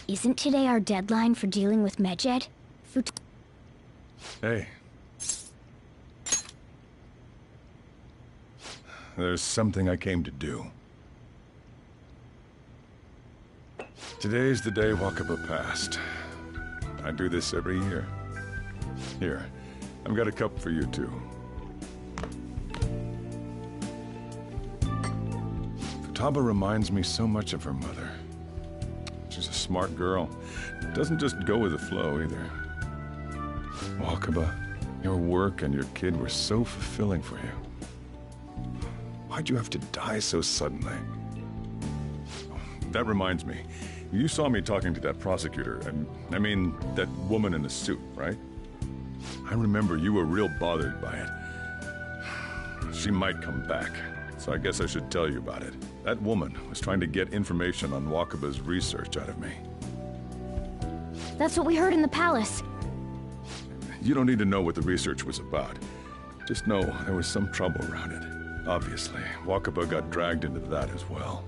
Isn't today our deadline for dealing with Medjed? Hey. There's something I came to do. Today's the day Wakaba passed. I do this every year. Here, I've got a cup for you too. Futaba reminds me so much of her mother. She's a smart girl. Doesn't just go with the flow either. Wakaba, your work and your kid were so fulfilling for you. Why'd you have to die so suddenly? Oh, that reminds me. You saw me talking to that prosecutor, and I mean, that woman in the suit, right? I remember you were real bothered by it. She might come back, so I guess I should tell you about it. That woman was trying to get information on Wakaba's research out of me. That's what we heard in the palace. You don't need to know what the research was about. Just know there was some trouble around it. Obviously, Wakaba got dragged into that as well.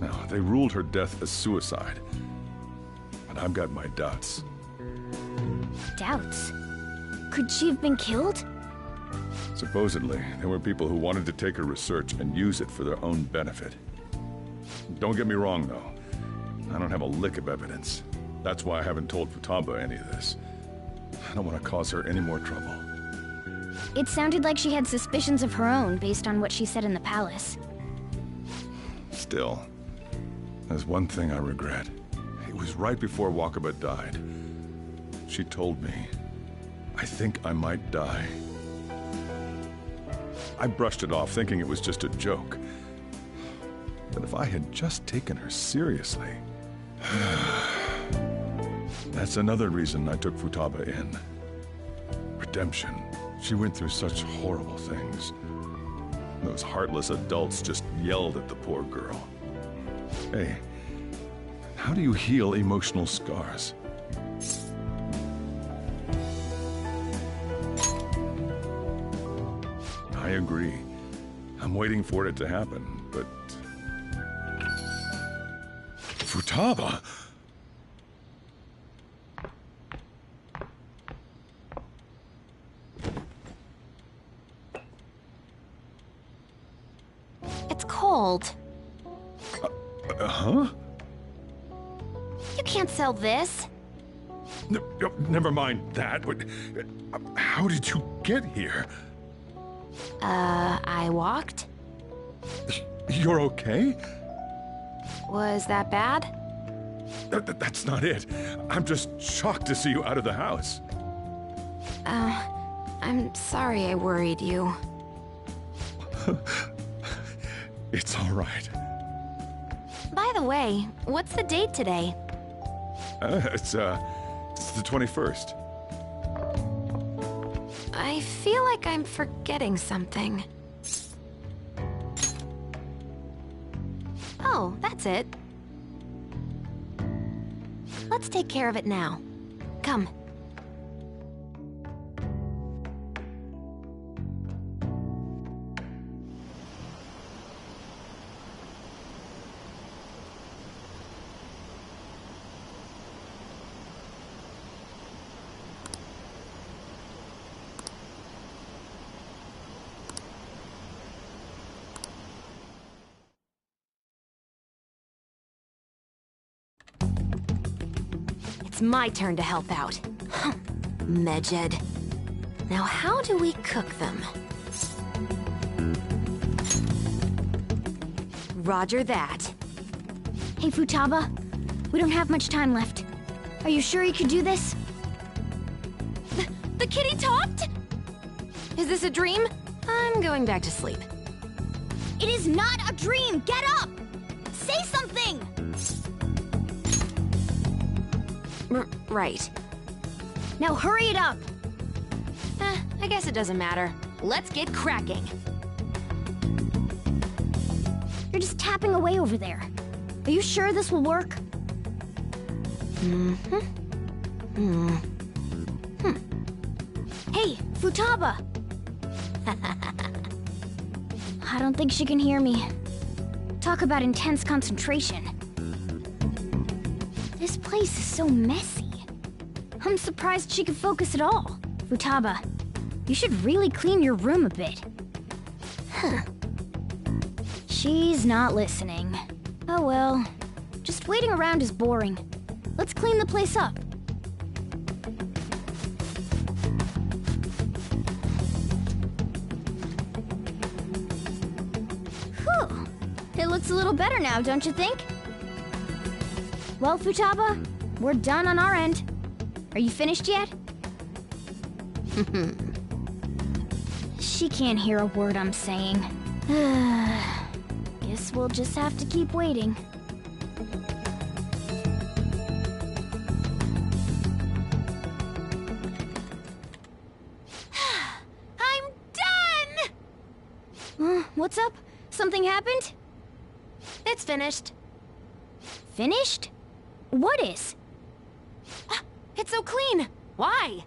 Now, they ruled her death as suicide. But I've got my doubts. Doubts? Could she have been killed? Supposedly, there were people who wanted to take her research and use it for their own benefit. Don't get me wrong, though. I don't have a lick of evidence. That's why I haven't told Futaba any of this. I don't want to cause her any more trouble. It sounded like she had suspicions of her own based on what she said in the palace. Still, there's one thing I regret. It was right before Wakaba died. She told me, I think I might die. I brushed it off, thinking it was just a joke. But if I had just taken her seriously... That's another reason I took Futaba in. Redemption. She went through such horrible things. Those heartless adults just yelled at the poor girl. Hey, how do you heal emotional scars? I agree. I'm waiting for it to happen, but... Futaba! It's cold. Huh? You can't sell this. Never mind that. How did you get here? I walked? You're okay? Was that bad? That's not it. I'm just shocked to see you out of the house. I'm sorry I worried you. It's all right. By the way, what's the date today? It's the 21st. I feel like I'm forgetting something. Oh, that's it. Let's take care of it now. Come. It's my turn to help out. Medjed. Now how do we cook them? Roger that. Hey, Futaba. We don't have much time left. Are you sure you could do this? The kitty talked? Is this a dream? I'm going back to sleep. It is not a dream! Get up! Say something! Right. Now hurry it up! I guess it doesn't matter. Let's get cracking. You're just tapping away over there. Are you sure this will work? Hey, Futaba! I don't think she can hear me. Talk about intense concentration. This place is so messy. I'm surprised she could focus at all. Futaba, you should really clean your room a bit. Huh. She's not listening. Oh well. Just waiting around is boring. Let's clean the place up. Whew. It looks a little better now, don't you think? Well, Futaba, we're done on our end. Are you finished yet? She can't hear a word I'm saying. Guess we'll just have to keep waiting. I'm done! What's up? Something happened? It's finished. Finished? What is? It's so clean. Why?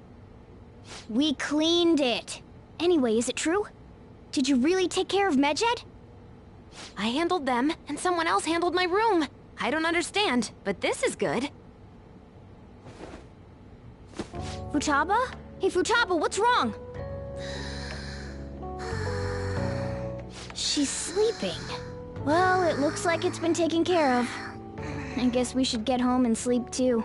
We cleaned it. Anyway, is it true? Did you really take care of Medjed? I handled them, and someone else handled my room. I don't understand, but this is good. Futaba? Hey, Futaba, what's wrong? She's sleeping. Well, it looks like it's been taken care of. I guess we should get home and sleep too.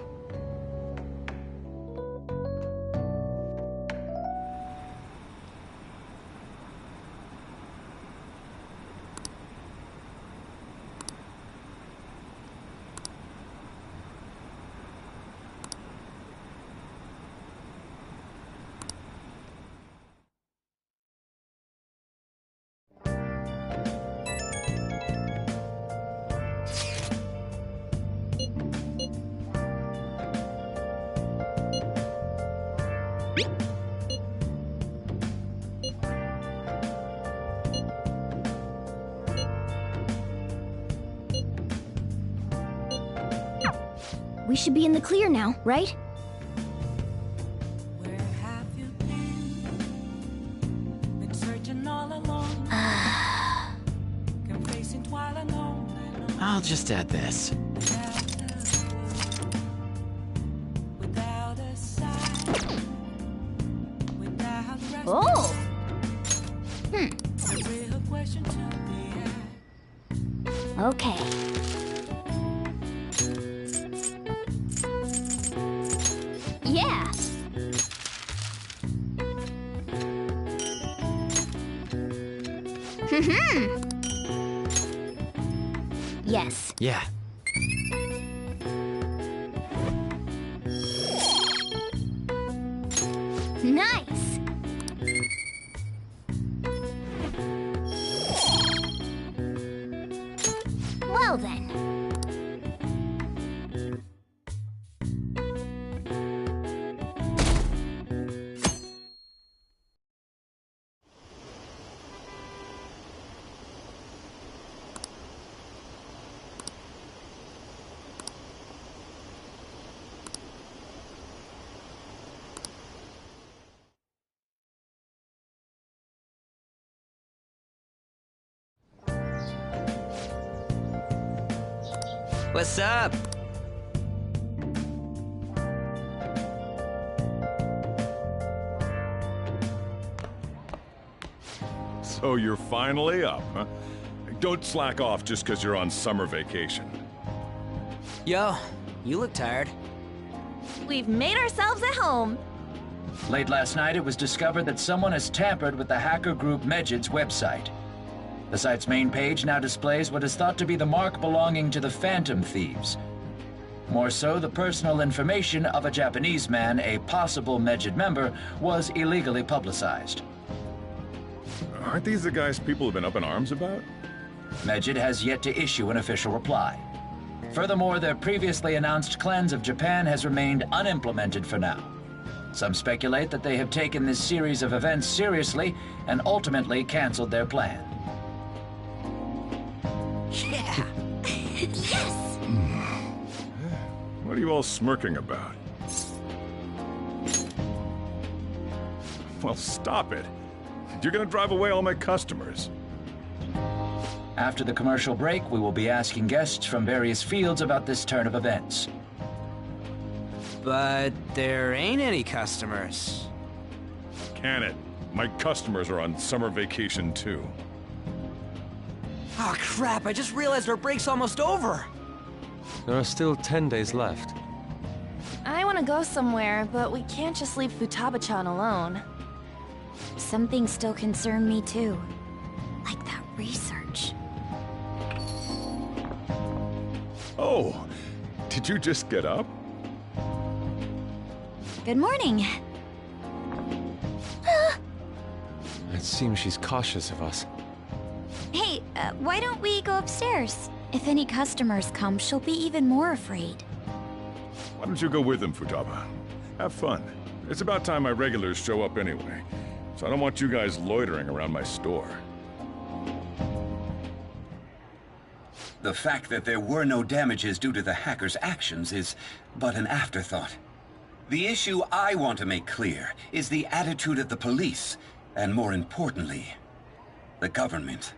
We should be in the clear now, right? Where have you been? Been searching all along. Confessing while alone. I'll just add this. Without a sign. Without rest. Oh! A real question to be asked. Okay. Yeah. Yes. Yeah. Nice. Well then. What's up? So you're finally up, huh? Don't slack off just because you're on summer vacation. Yo, you look tired. We've made ourselves at home. Late last night, it was discovered that someone has tampered with the hacker group Medjed's website. The site's main page now displays what is thought to be the mark belonging to the Phantom Thieves. More so, the personal information of a Japanese man, a possible Medjed member, was illegally publicized. Aren't these the guys people have been up in arms about? Medjed has yet to issue an official reply. Furthermore, their previously announced cleanse of Japan has remained unimplemented for now. Some speculate that they have taken this series of events seriously and ultimately canceled their plan. Yeah. Yes! What are you all smirking about? Well, stop it. You're gonna drive away all my customers. After the commercial break, we will be asking guests from various fields about this turn of events. But there ain't any customers. Can it? My customers are on summer vacation too. Oh crap, I just realized our break's almost over. There are still 10 days left. I want to go somewhere, but we can't just leave Futaba-chan alone. Some things still concern me too. Like that research. Oh, did you just get up? Good morning. It seems she's cautious of us. Hey, why don't we go upstairs? If any customers come, she'll be even more afraid. Why don't you go with them, Futaba? Have fun. It's about time my regulars show up anyway, so I don't want you guys loitering around my store. The fact that there were no damages due to the hackers' actions is but an afterthought. The issue I want to make clear is the attitude of the police, and more importantly, the government.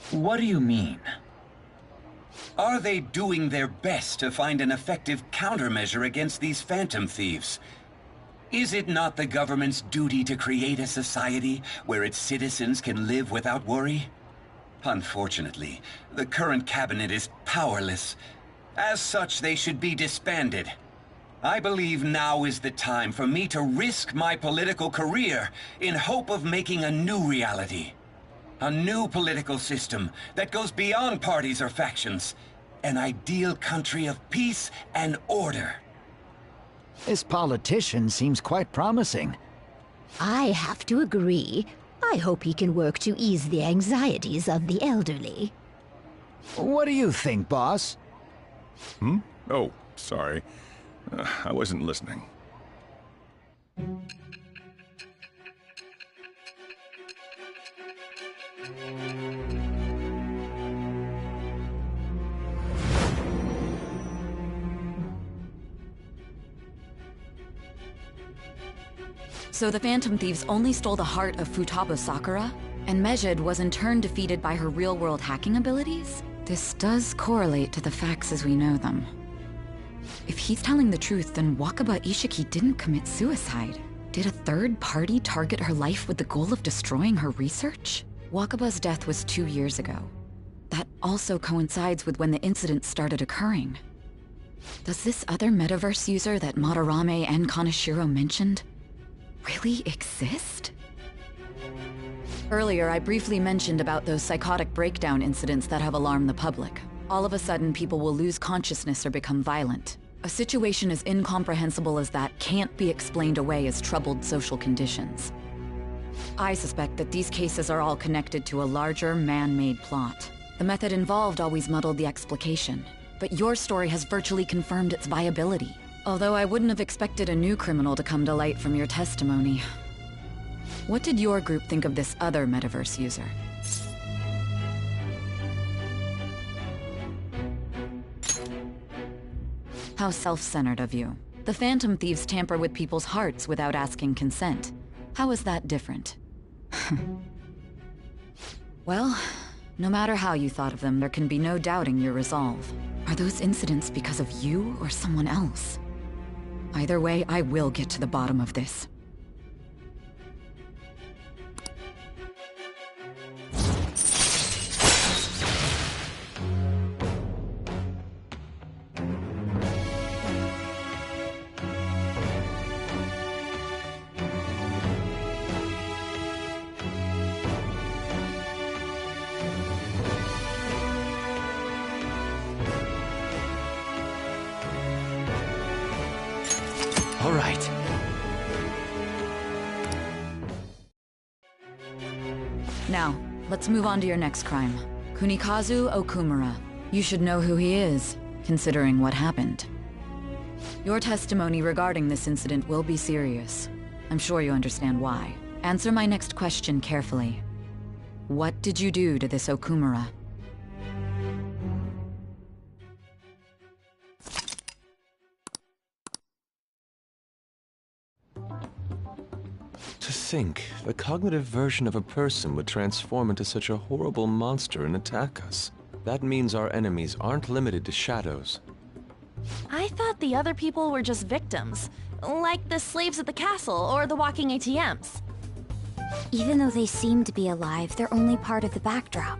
What do you mean? Are they doing their best to find an effective countermeasure against these phantom thieves? Is it not the government's duty to create a society where its citizens can live without worry? Unfortunately, the current cabinet is powerless. As such, they should be disbanded. I believe now is the time for me to risk my political career in hope of making a new reality. A new political system that goes beyond parties or factions. An ideal country of peace and order. This politician seems quite promising. I have to agree. I hope he can work to ease the anxieties of the elderly. What do you think, boss? Oh, sorry. I wasn't listening. So the Phantom Thieves only stole the heart of Futaba Sakura? And Mejid was in turn defeated by her real-world hacking abilities? This does correlate to the facts as we know them. If he's telling the truth, then Wakaba Ishiki didn't commit suicide. Did a third party target her life with the goal of destroying her research? Wakaba's death was 2 years ago. That also coincides with when the incident started occurring. Does this other metaverse user that Madarame and Kaneshiro mentioned really exist? Earlier, I briefly mentioned about those psychotic breakdown incidents that have alarmed the public. All of a sudden, people will lose consciousness or become violent. A situation as incomprehensible as that can't be explained away as troubled social conditions. I suspect that these cases are all connected to a larger, man-made plot. The method involved always muddled the explication, but your story has virtually confirmed its viability. Although I wouldn't have expected a new criminal to come to light from your testimony. What did your group think of this other metaverse user? How self-centered of you. The Phantom Thieves tamper with people's hearts without asking consent. How is that different? Well, no matter how you thought of them, there can be no doubting your resolve. Are those incidents because of you or someone else? Either way, I will get to the bottom of this. All right. Now, let's move on to your next crime. Kunikazu Okumura. You should know who he is, considering what happened. Your testimony regarding this incident will be serious. I'm sure you understand why. Answer my next question carefully. What did you do to this Okumura? To think, the cognitive version of a person would transform into such a horrible monster and attack us. That means our enemies aren't limited to shadows. I thought the other people were just victims, like the slaves at the castle or the walking ATMs. Even though they seem to be alive, they're only part of the backdrop.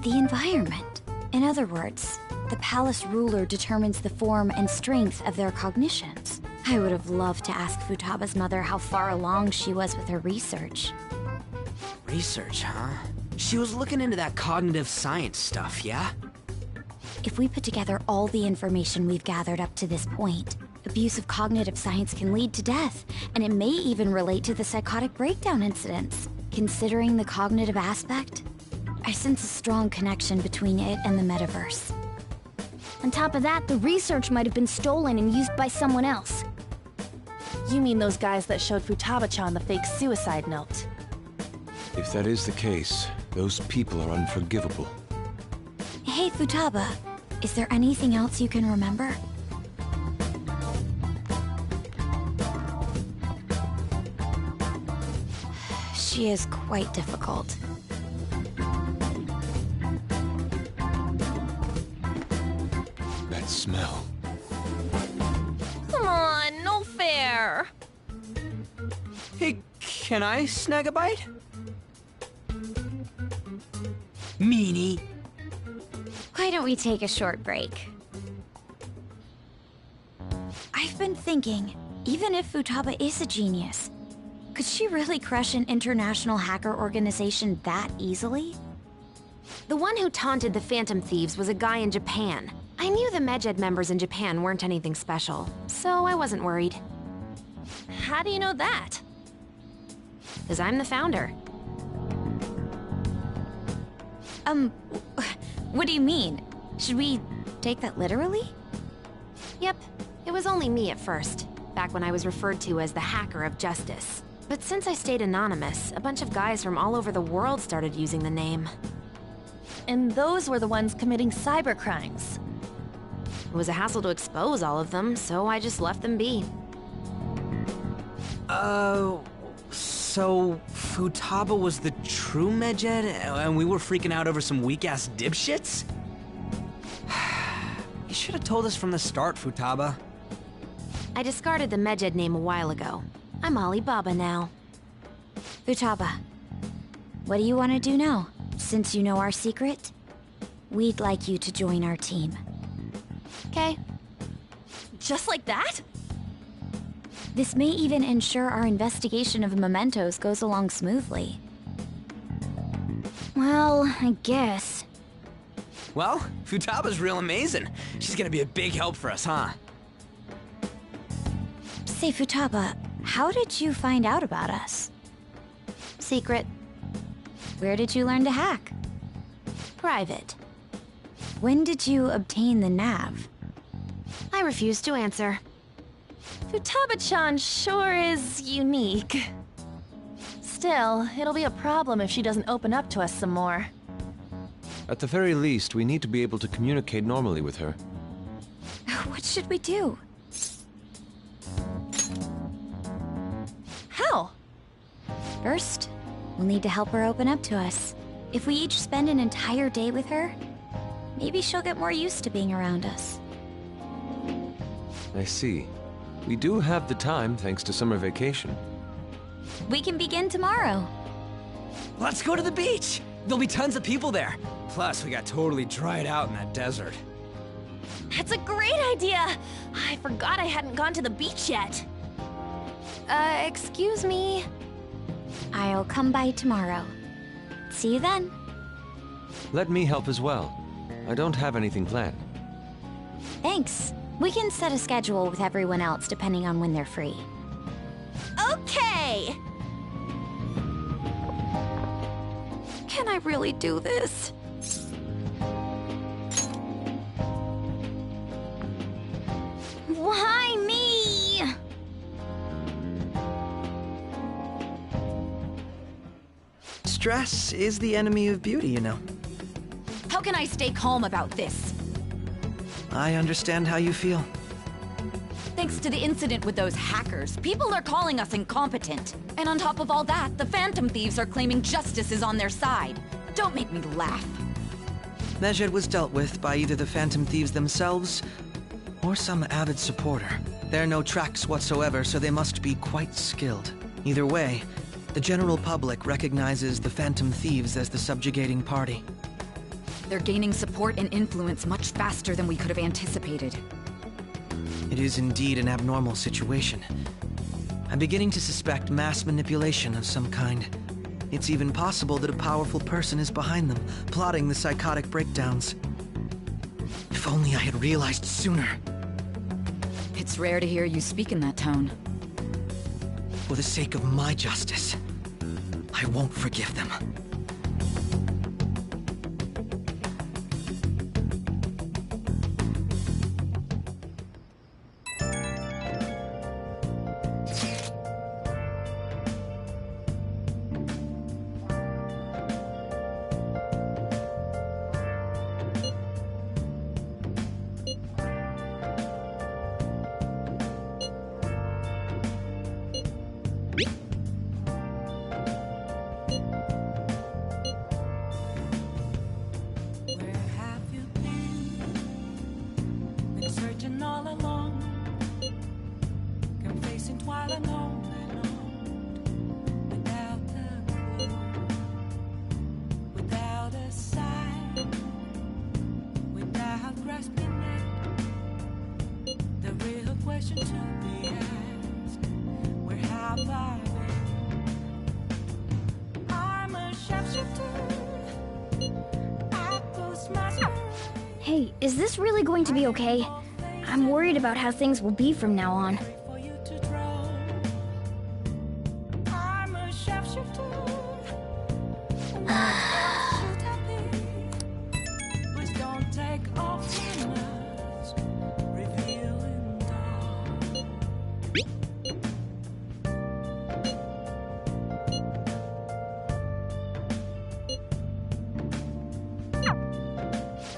The environment. In other words, the palace ruler determines the form and strength of their cognitions. I would have loved to ask Futaba's mother how far along she was with her research. Research, huh? She was looking into that cognitive science stuff, yeah? If we put together all the information we've gathered up to this point, abuse of cognitive science can lead to death, and it may even relate to the psychotic breakdown incidents. Considering the cognitive aspect, I sense a strong connection between it and the metaverse. On top of that, the research might have been stolen and used by someone else. You mean those guys that showed Futaba-chan the fake suicide note? If that is the case, those people are unforgivable. Hey, Futaba, is there anything else you can remember? She is quite difficult. That smell. Come on, no fair! Hey, can I snag a bite? Meanie. Why don't we take a short break? I've been thinking, even if Futaba is a genius, could she really crush an international hacker organization that easily? The one who taunted the Phantom Thieves was a guy in Japan. I knew the Medjed members in Japan weren't anything special, so I wasn't worried. How do you know that? 'Cause I'm the founder. What do you mean? Should we take that literally? Yep, it was only me at first, back when I was referred to as the Hacker of Justice. But since I stayed anonymous, a bunch of guys from all over the world started using the name. And those were the ones committing cybercrimes. It was a hassle to expose all of them, so I just left them be. So Futaba was the true Medjed, and we were freaking out over some weak-ass dipshits? You should have told us from the start, Futaba. I discarded the Medjed name a while ago. I'm Alibaba now. Futaba, what do you want to do now? Since you know our secret, we'd like you to join our team. Okay. Just like that? This may even ensure our investigation of mementos goes along smoothly. Well, I guess. Well, Futaba's real amazing. She's gonna be a big help for us, huh? Say, Futaba, how did you find out about us? Secret. Where did you learn to hack? Private. When did you obtain the nav? I refuse to answer. Futaba-chan sure is unique. Still, it'll be a problem if she doesn't open up to us some more. At the very least, we need to be able to communicate normally with her. What should we do? How? First, we'll need to help her open up to us. If we each spend an entire day with her, maybe she'll get more used to being around us. I see. We do have the time thanks to summer vacation. We can begin tomorrow. Let's go to the beach! There'll be tons of people there. Plus, we got totally dried out in that desert. That's a great idea! I forgot I hadn't gone to the beach yet. Excuse me? I'll come by tomorrow. See you then. Let me help as well. I don't have anything planned. Thanks. We can set a schedule with everyone else depending on when they're free. Okay! Can I really do this? Why me? Stress is the enemy of beauty, you know. How can I stay calm about this? I understand how you feel. Thanks to the incident with those hackers, people are calling us incompetent. And on top of all that, the Phantom Thieves are claiming justice is on their side. Don't make me laugh. Medjed was dealt with by either the Phantom Thieves themselves Or some avid supporter. There are no tracks whatsoever, so they must be quite skilled. Either way, the general public recognizes the Phantom Thieves as the subjugating party. They're gaining support and influence much faster than we could have anticipated. It is indeed an abnormal situation. I'm beginning to suspect mass manipulation of some kind. It's even possible that a powerful person is behind them, plotting the psychotic breakdowns. If only I had realized sooner. It's rare to hear you speak in that tone. For the sake of my justice, I won't forgive them. Hey, is this really going to be okay? I'm worried about how things will be from now on.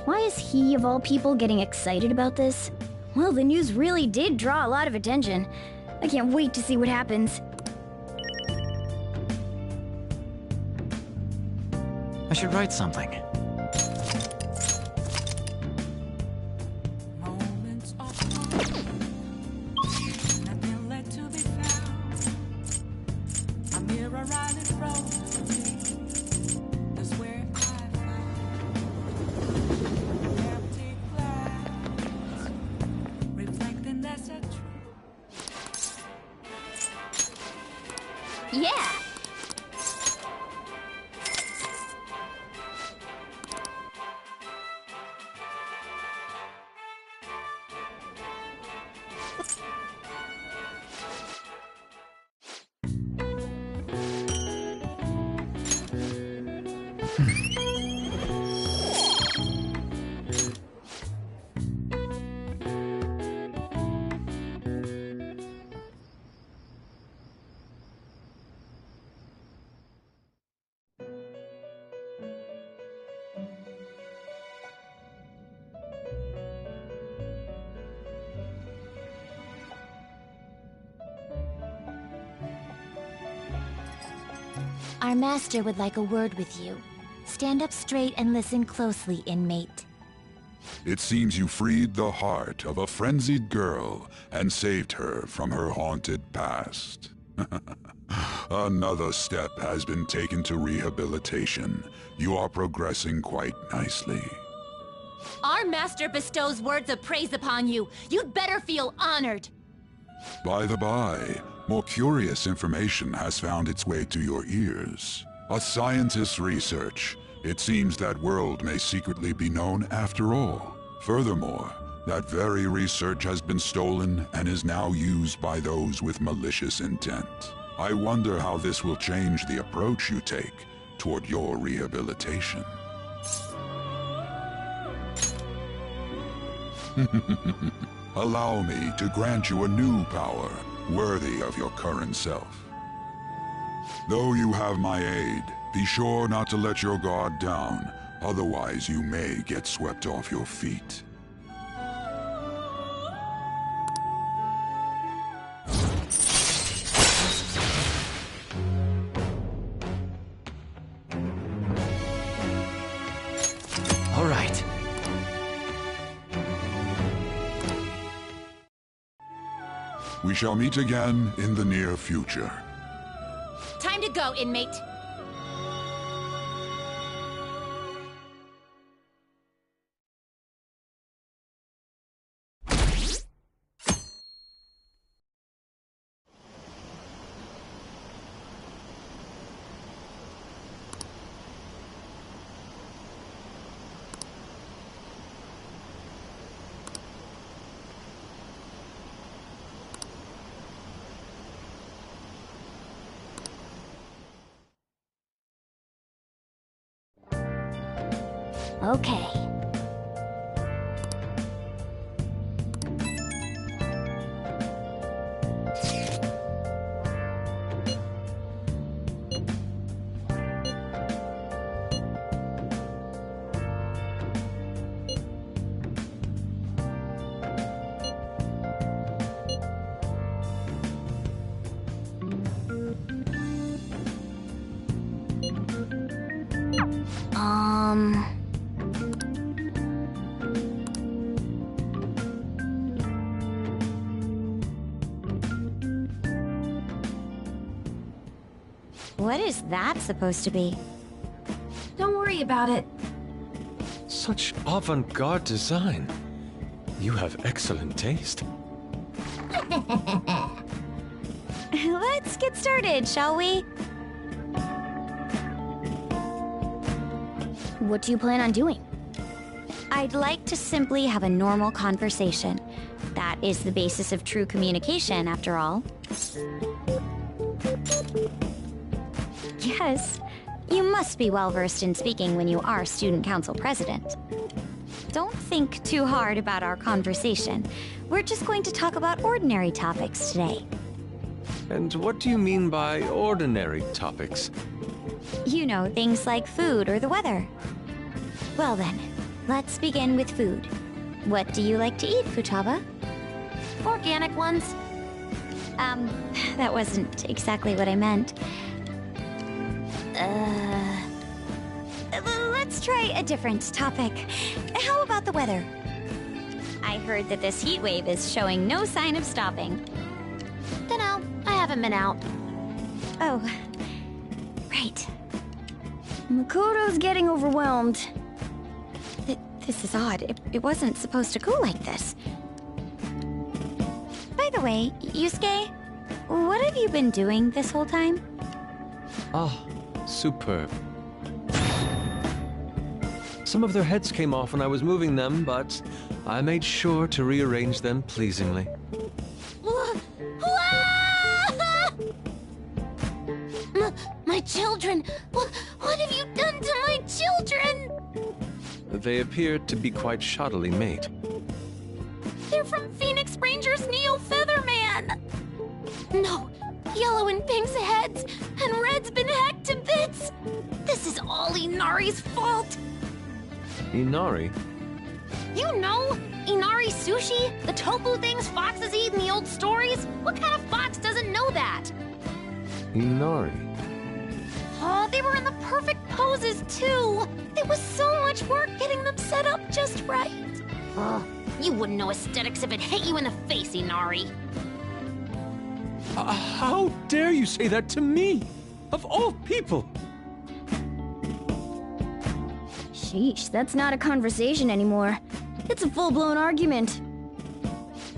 Why is he, of all people, getting excited about this? Well, the news really did draw a lot of attention. I can't wait to see what happens. I should write something. Yeah! Our master would like a word with you. Stand up straight and listen closely, inmate. It seems you freed the heart of a frenzied girl and saved her from her haunted past. Another step has been taken to rehabilitation. You are progressing quite nicely. Our master bestows words of praise upon you. You'd better feel honored. By the by, more curious information has found its way to your ears. A scientist's research. It seems that world may secretly be known after all. Furthermore, that very research has been stolen and is now used by those with malicious intent. I wonder how this will change the approach you take toward your rehabilitation. Allow me to grant you a new power, worthy of your current self. Though you have my aid, be sure not to let your guard down, otherwise you may get swept off your feet. All right. We shall meet again in the near future. Time to go, inmate. Okay. What is that supposed to be? Don't worry about it. Such avant-garde design. You have excellent taste. Let's get started, shall we? What do you plan on doing? I'd like to simply have a normal conversation. That is the basis of true communication, after all. Yes, you must be well-versed in speaking when you are student council president. Don't think too hard about our conversation. We're just going to talk about ordinary topics today. And what do you mean by ordinary topics? You know, things like food or the weather. Well then, let's begin with food. What do you like to eat, Futaba? Organic ones. That wasn't exactly what I meant. Let's try a different topic. How about the weather? I heard that this heat wave is showing no sign of stopping. Dunno, I haven't been out. Oh, right. Makoto's getting overwhelmed. This is odd. It wasn't supposed to go like this. By the way, Yusuke, what have you been doing this whole time? Ah, superb. Some of their heads came off when I was moving them, but I made sure to rearrange them pleasingly. My children! What have you done to my children? They appeared to be quite shoddily made. They're from Phoenix Rangers Neo Featherman! No, Yellow and Pink's heads, and Red's been hacked to bits! This is all Inari's fault! Inari? You know, Inari sushi? The tofu things foxes eat in the old stories? What kind of fox doesn't know that? Inari? Oh, they were in the perfect poses, too! There was so much work getting them set up just right. Oh, you wouldn't know aesthetics if it hit you in the face, Inari. How dare you say that to me? Of all people! Sheesh, that's not a conversation anymore. It's a full-blown argument.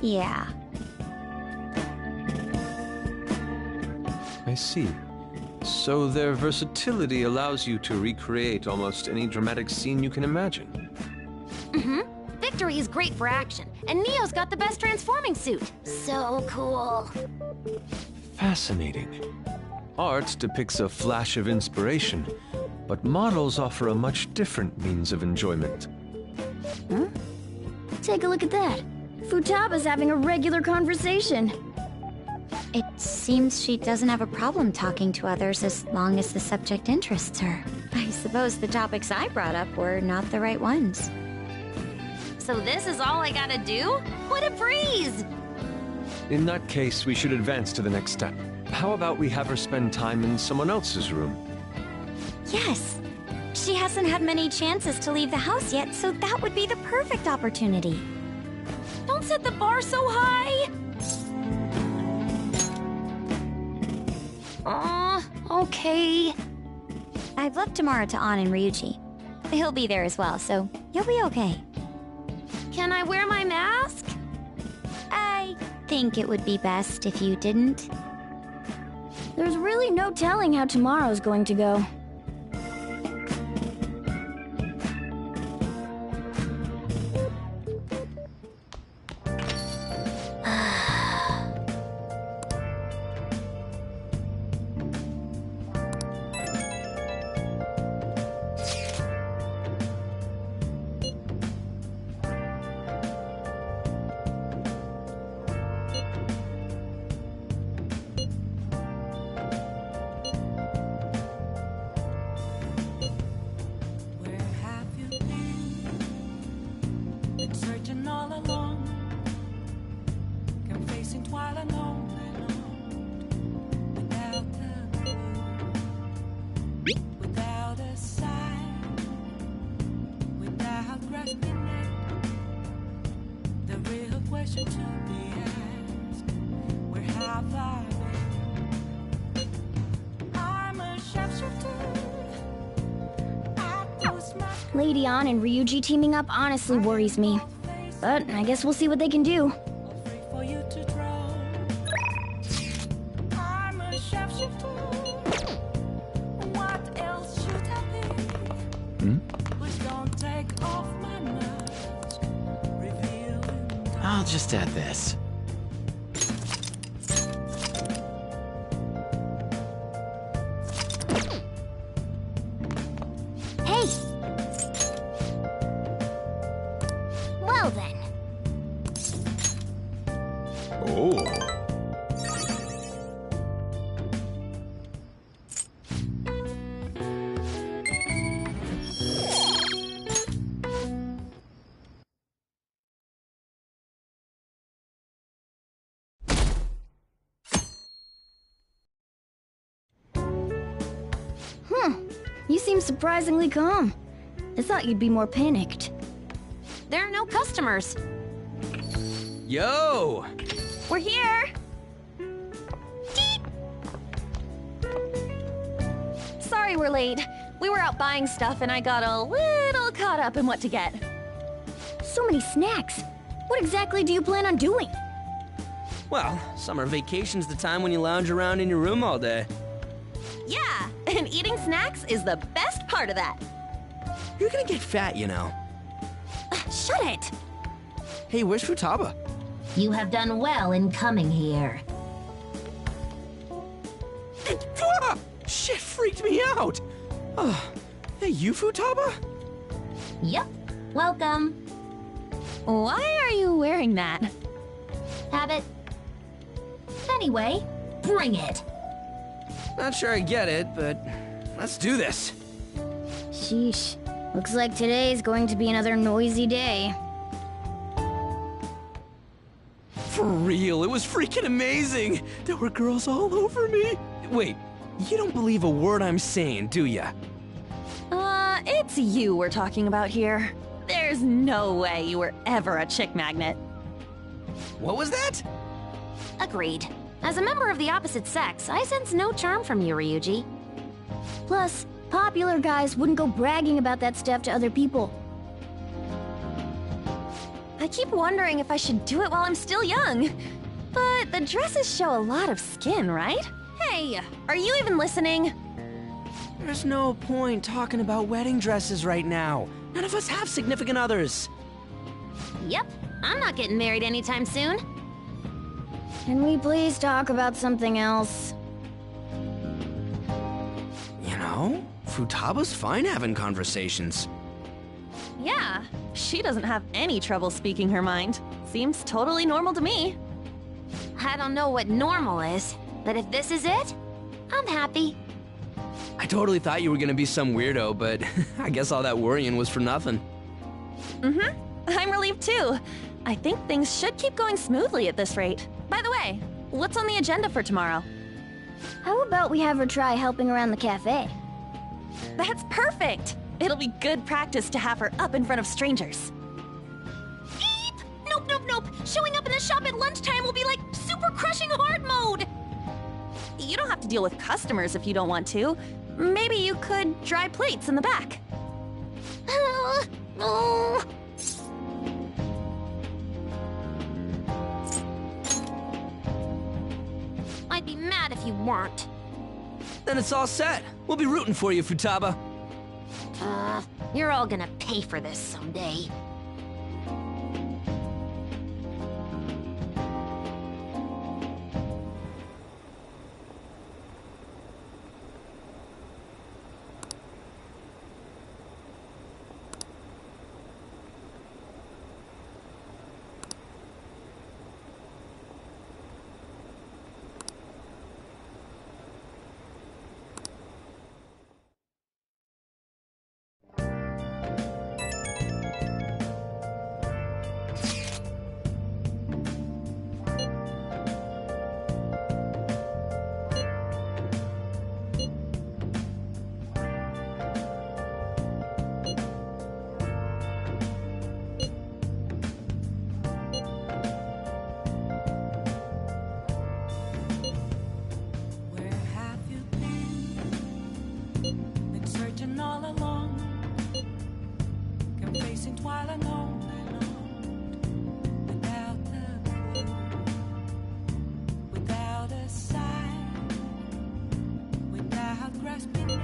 Yeah. I see. So their versatility allows you to recreate almost any dramatic scene you can imagine. Mm-hmm. Victory is great for action, and Neo's got the best transforming suit. So cool. Fascinating. Art depicts a flash of inspiration, but models offer a much different means of enjoyment. Huh? Take a look at that. Futaba's having a regular conversation. It seems she doesn't have a problem talking to others as long as the subject interests her. I suppose the topics I brought up were not the right ones. So this is all I gotta do? What a breeze! In that case, we should advance to the next step. How about we have her spend time in someone else's room? Yes. She hasn't had many chances to leave the house yet, so that would be the perfect opportunity. Don't set the bar so high! Okay. I've left Tamara to An and Ryuji. He'll be there as well, so you'll be okay. Can I wear my mask? I think it would be best if you didn't. There's really no telling how tomorrow's going to go. Where have you been searching all along, kept facing twilight on and on, without a clue, without a sign, without grasping it. The real question to be asked: where have I been? I'm a shapeshifter. Lady An and Ryuji teaming up honestly worries me. But I guess we'll see what they can do. For you to draw. I'm a shapeshifter. What else should I be? Please don't take off my mask. Revealing. I'll just add this. Hey! Well then. Oh. You seem surprisingly calm. I thought you'd be more panicked. There are no customers. Yo! We're here! Sorry we're late. We were out buying stuff and I got a little caught up in what to get. So many snacks. What exactly do you plan on doing? Well, summer vacation's the time when you lounge around in your room all day. Yeah, and eating snacks is the best part of that. You're gonna get fat, you know. Shut it! Hey, where's Futaba? You have done well in coming here. Ah! Shit freaked me out! Oh, hey, you Futaba? Yep, welcome. Why are you wearing that? Habit. Anyway, bring it. Not sure I get it, but let's do this. Sheesh. Looks like today's going to be another noisy day. For real, it was freaking amazing! There were girls all over me! Wait, you don't believe a word I'm saying, do ya? It's you we're talking about here. There's no way you were ever a chick magnet. What was that? Agreed. As a member of the opposite sex, I sense no charm from you, Ryuji. Plus, popular guys wouldn't go bragging about that stuff to other people. I keep wondering if I should do it while I'm still young. But the dresses show a lot of skin, right? Hey, are you even listening? There's no point talking about wedding dresses right now. None of us have significant others. Yep, I'm not getting married anytime soon. Can we please talk about something else? You know, Futaba's fine having conversations. Yeah, she doesn't have any trouble speaking her mind. Seems totally normal to me. I don't know what normal is, but if this is it, I'm happy. I totally thought you were gonna be some weirdo, but I guess all that worrying was for nothing. I'm relieved too. I think things should keep going smoothly at this rate. By the way, what's on the agenda for tomorrow? How about we have her try helping around the cafe? That's perfect! It'll be good practice to have her up in front of strangers. Beep! Nope, nope, nope! Showing up in the shop at lunchtime will be like super crushing hard mode! You don't don't have to deal with customers if you don't want to. Maybe you could dry plates in the back. I'd be mad if you weren't. Then it's all set. We'll be rooting for you, Futaba. You're all gonna pay for this someday. Where have you been searching all along, confessing while alone, without a clue, without a sign, without grasping it.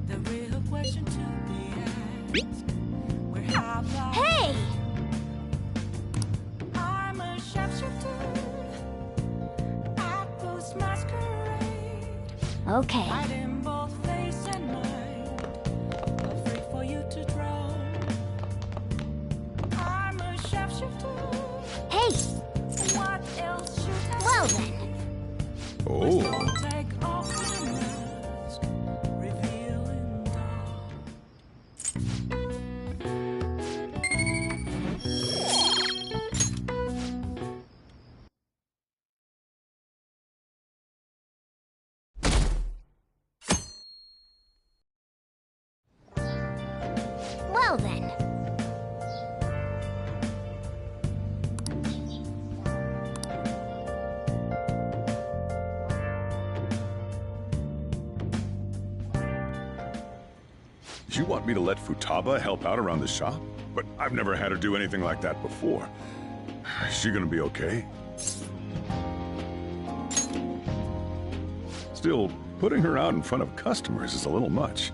The real question to be asked: where have I? Hey! I'm a sharpshooter. Okay. Hiding both face and mind, afraid for you to draw. I'm a sharpshooter. Hey! What else should I Well say? then. Oh. Take off my mask, revealing dawn. Well then. You want me to let Futaba help out around the shop? But I've never had her do anything like that before. Is she gonna be okay? Still, putting her out in front of customers is a little much.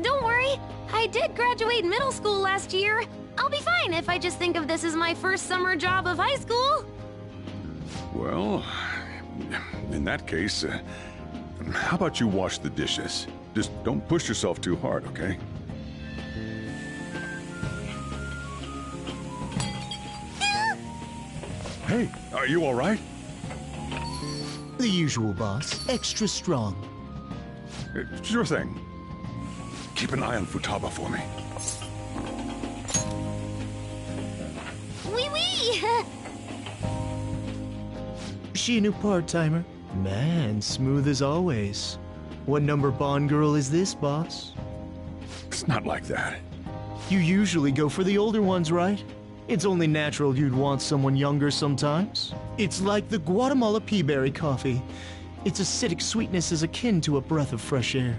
Don't worry. I did graduate middle school last year. I'll be fine if I just think of this as my first summer job of high school. Well, in that case, how about you wash the dishes? Just don't push yourself too hard, okay? Hey, are you all right? The usual, boss. Extra strong. Sure thing. Keep an eye on Futaba for me. Wee wee! She a new part-timer? Man, smooth as always. What number Bond girl is this, boss? It's not like that. You usually go for the older ones, right? It's only natural you'd want someone younger sometimes. It's like the Guatemala peaberry coffee. Its acidic sweetness is akin to a breath of fresh air.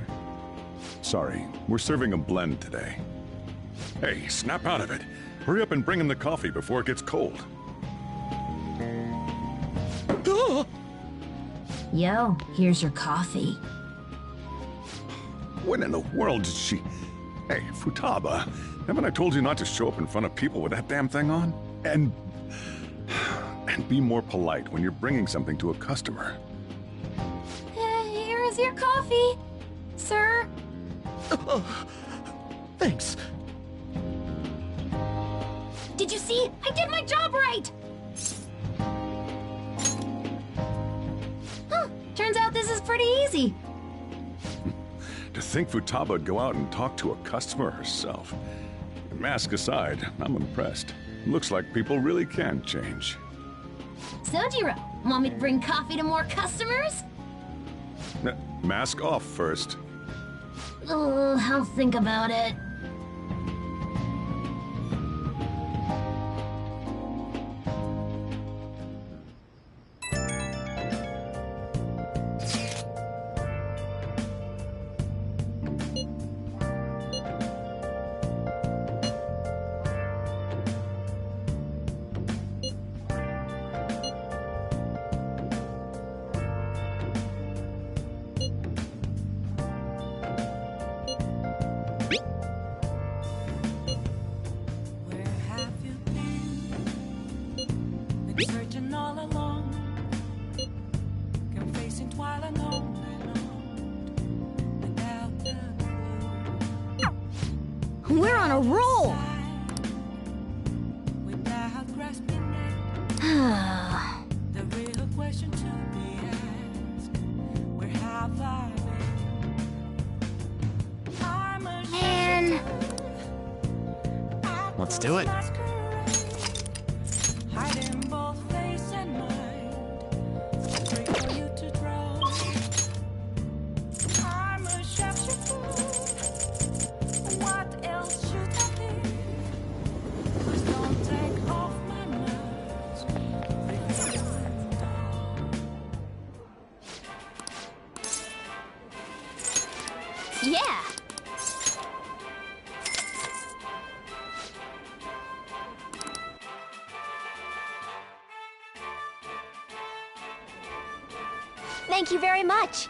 Sorry, we're serving a blend today. Hey, snap out of it. Hurry up and bring him the coffee before it gets cold. Yo, here's your coffee. When in the world did she... Hey, Futaba, haven't I told you not to show up in front of people with that damn thing on? And be more polite when you're bringing something to a customer. Here is your coffee, sir. Thanks. Did you see? I did my job right! Huh, turns out this is pretty easy. To think Futaba would go out and talk to a customer herself. Mask aside, I'm impressed. Looks like people really can change. Sojiro, want me to bring coffee to more customers? Mask off first. I'll think about it. Been searching all along, kept facing twilight on and on, without the glow. We're on a roll! Without grasping it, the real question to be asked, where have I been? I'm a Man. Let's do it. hiding both face and mind, wait for you to draw. I'm a sharpshooter. What else should I be? Please don't take off my mask. Yeah! Thank you very much.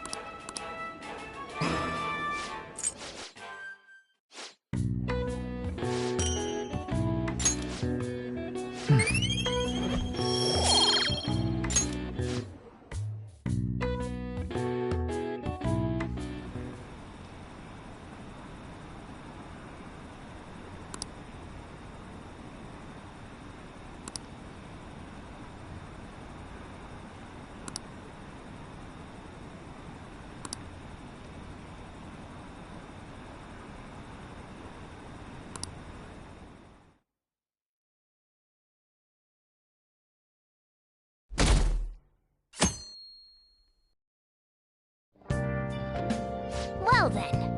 Well then.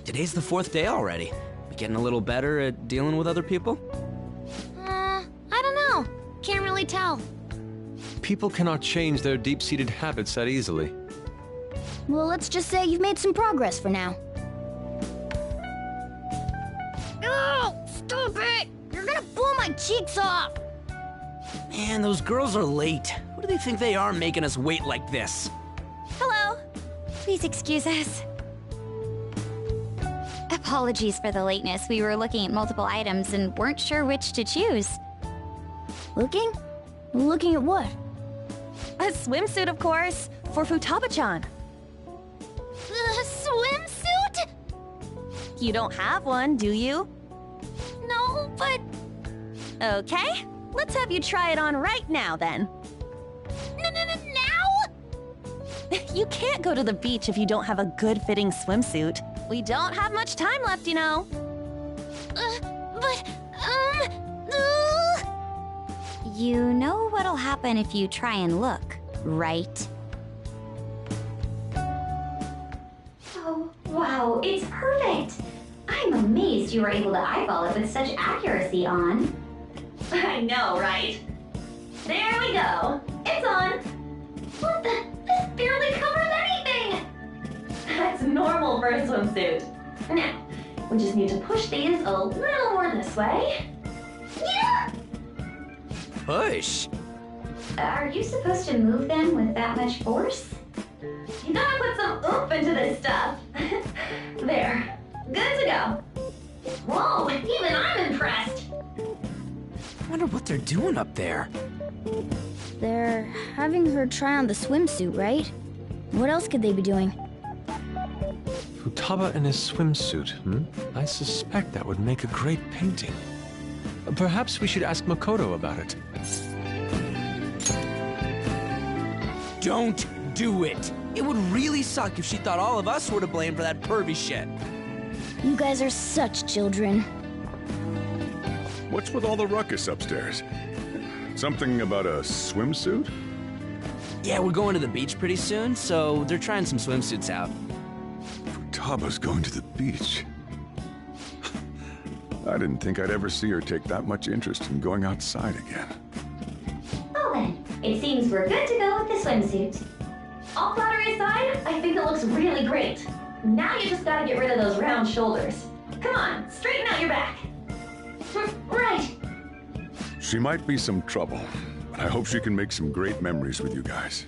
Today's the 4th day already. We getting a little better at dealing with other people? I don't know. Can't really tell. People cannot change their deep-seated habits that easily. Well, let's just say you've made some progress for now. Oh, stop it! You're gonna blow my cheeks off! Man, those girls are late. Who do they think they are making us wait like this? Hello. Please excuse us. Apologies for the lateness. We were looking at multiple items and weren't sure which to choose. Looking? Looking at what? A swimsuit, of course, for Futaba-chan. A swimsuit? You don't have one, do you? No, but... Okay, let's have you try it on right now, then. Now? You can't go to the beach if you don't have a good-fitting swimsuit. We don't have much time left, you know. You know what'll happen if you try and look, right? Oh, wow, it's perfect! I'm amazed you were able to eyeball it with such accuracy on. I know, right? There we go. It's on. What the? This barely covers anything! That's normal for a swimsuit. Now, we just need to push these a little more this way. Yeah! Push? Are you supposed to move them with that much force? You gotta put some oomph into this stuff. There. Good to go. Whoa, even I'm impressed. I wonder what they're doing up there. They're having her try on the swimsuit, right? What else could they be doing? Futaba in his swimsuit, I suspect that would make a great painting. Perhaps we should ask Makoto about it. Don't do it! It would really suck if she thought all of us were to blame for that pervy shit. You guys are such children. What's with all the ruckus upstairs? Something about a swimsuit? Yeah, we're going to the beach pretty soon, so they're trying some swimsuits out. Futaba's going to the beach. I didn't think I'd ever see her take that much interest in going outside again. Well then, it seems we're good to go with the swimsuit. All flattery aside, I think it looks really great. Now you just gotta get rid of those round shoulders. Come on, straighten out your back. Right. She might be some trouble, but I hope she can make some great memories with you guys.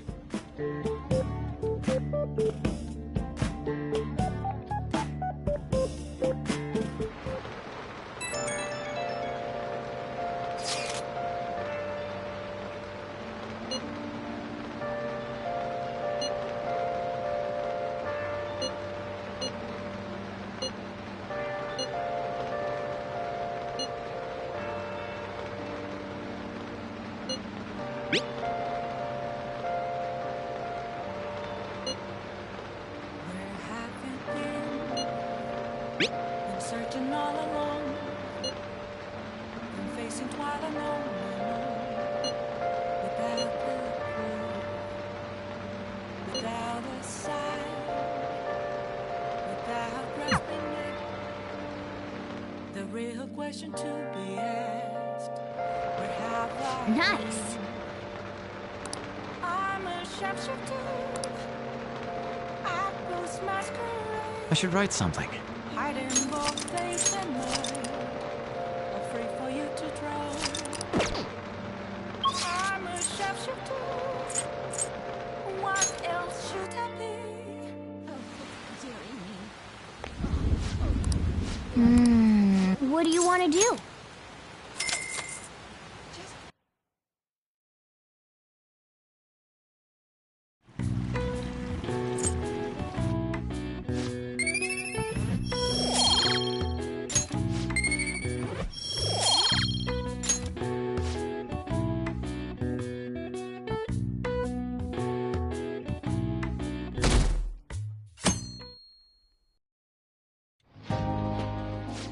Searching all alone, been facing twilight alone, without a clue, without a sign, without grasping it. The real question to be asked: where have I been? Nice. I'm a sharpshooter. I post masquerade. I should write something. Hiding both face and mind, afraid for you to drown. I'm a sharpshooter. What else should I be? What do you want to do?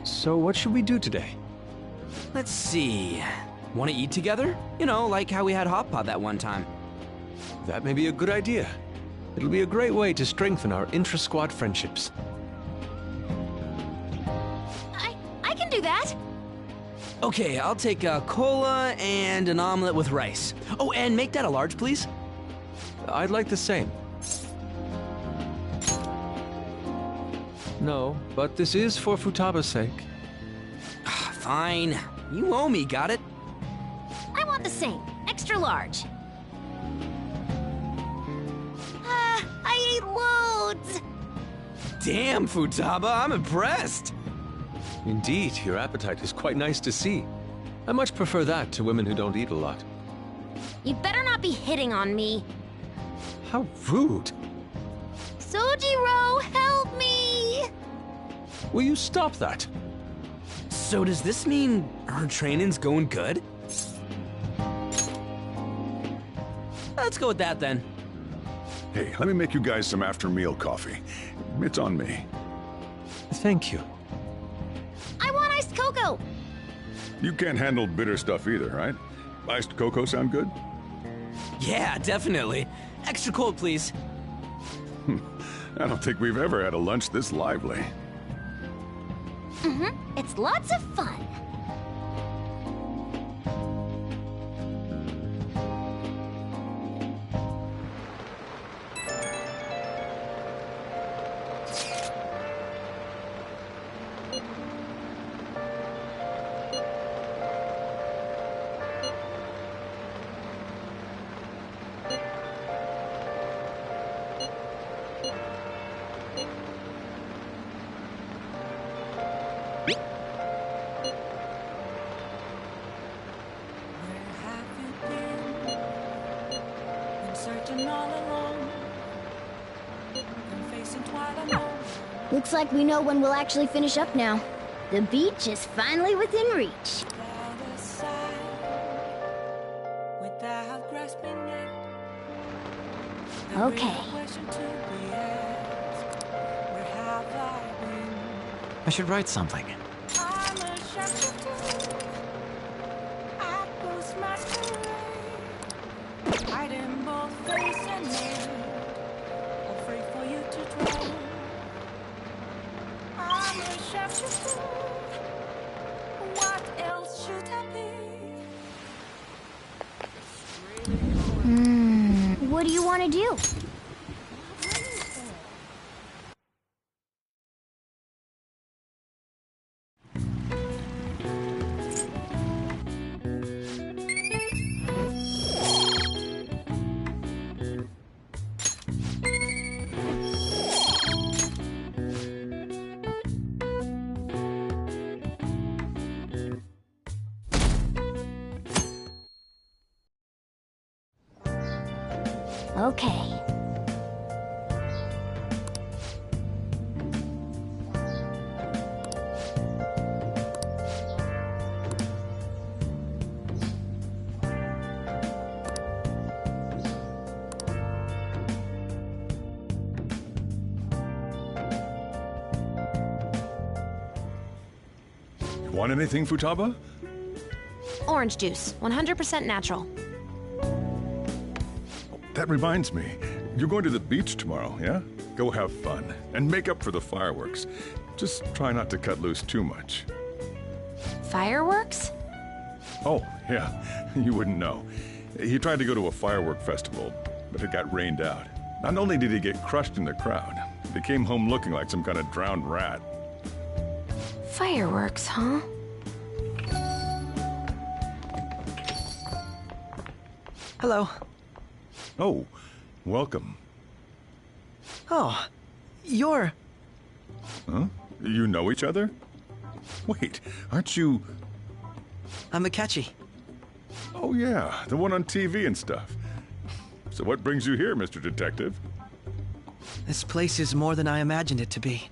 So what should we do today? Let's see. Want to eat together? You know, like how we had hot pot that one time. That may be a good idea. It'll be a great way to strengthen our intra-squad friendships. I can do that. Okay, I'll take a cola and an omelet with rice. Oh, and make that a large, please. I'd like the same. No, but this is for Futaba's sake. Fine. You owe me, got it? I want the same. Extra large. I ate loads. Damn, Futaba, I'm impressed. Indeed, your appetite is quite nice to see. I much prefer that to women who don't eat a lot. You better not be hitting on me. How rude. Sojiro, help me! Will you stop that? So does this mean her training's going good? Let's go with that then. Hey, let me make you guys some after-meal coffee. It's on me. Thank you. I want iced cocoa! You can't handle bitter stuff either, right? Iced cocoa sound good? Yeah, definitely. Extra cold, please. I don't think we've ever had a lunch this lively. It's lots of fun. Searching all alone, been facing twilight alone. Looks like we know when we'll actually finish up now. The beach is finally within reach. Without grasping it. Okay. I should write something. I'm a shapeshifter. I ghost masquerade. Hiding both face and name. Afraid for you to drown. I'm a shapeshifter. What else should I be? What do you want to do? Okay. Want anything, Futaba? Orange juice, 100% natural. That reminds me. You're going to the beach tomorrow, yeah? Go have fun. And make up for the fireworks. Just try not to cut loose too much. Fireworks? Oh, yeah. You wouldn't know. He tried to go to a firework festival, but it got rained out. Not only did he get crushed in the crowd, he came home looking like some kind of drowned rat. Fireworks, huh? Hello. Oh, welcome. Oh, you're... Huh? You know each other? Wait, aren't you... I'm Akechi. Oh yeah, the one on TV and stuff. So what brings you here, Mr. Detective? This place is more than I imagined it to be.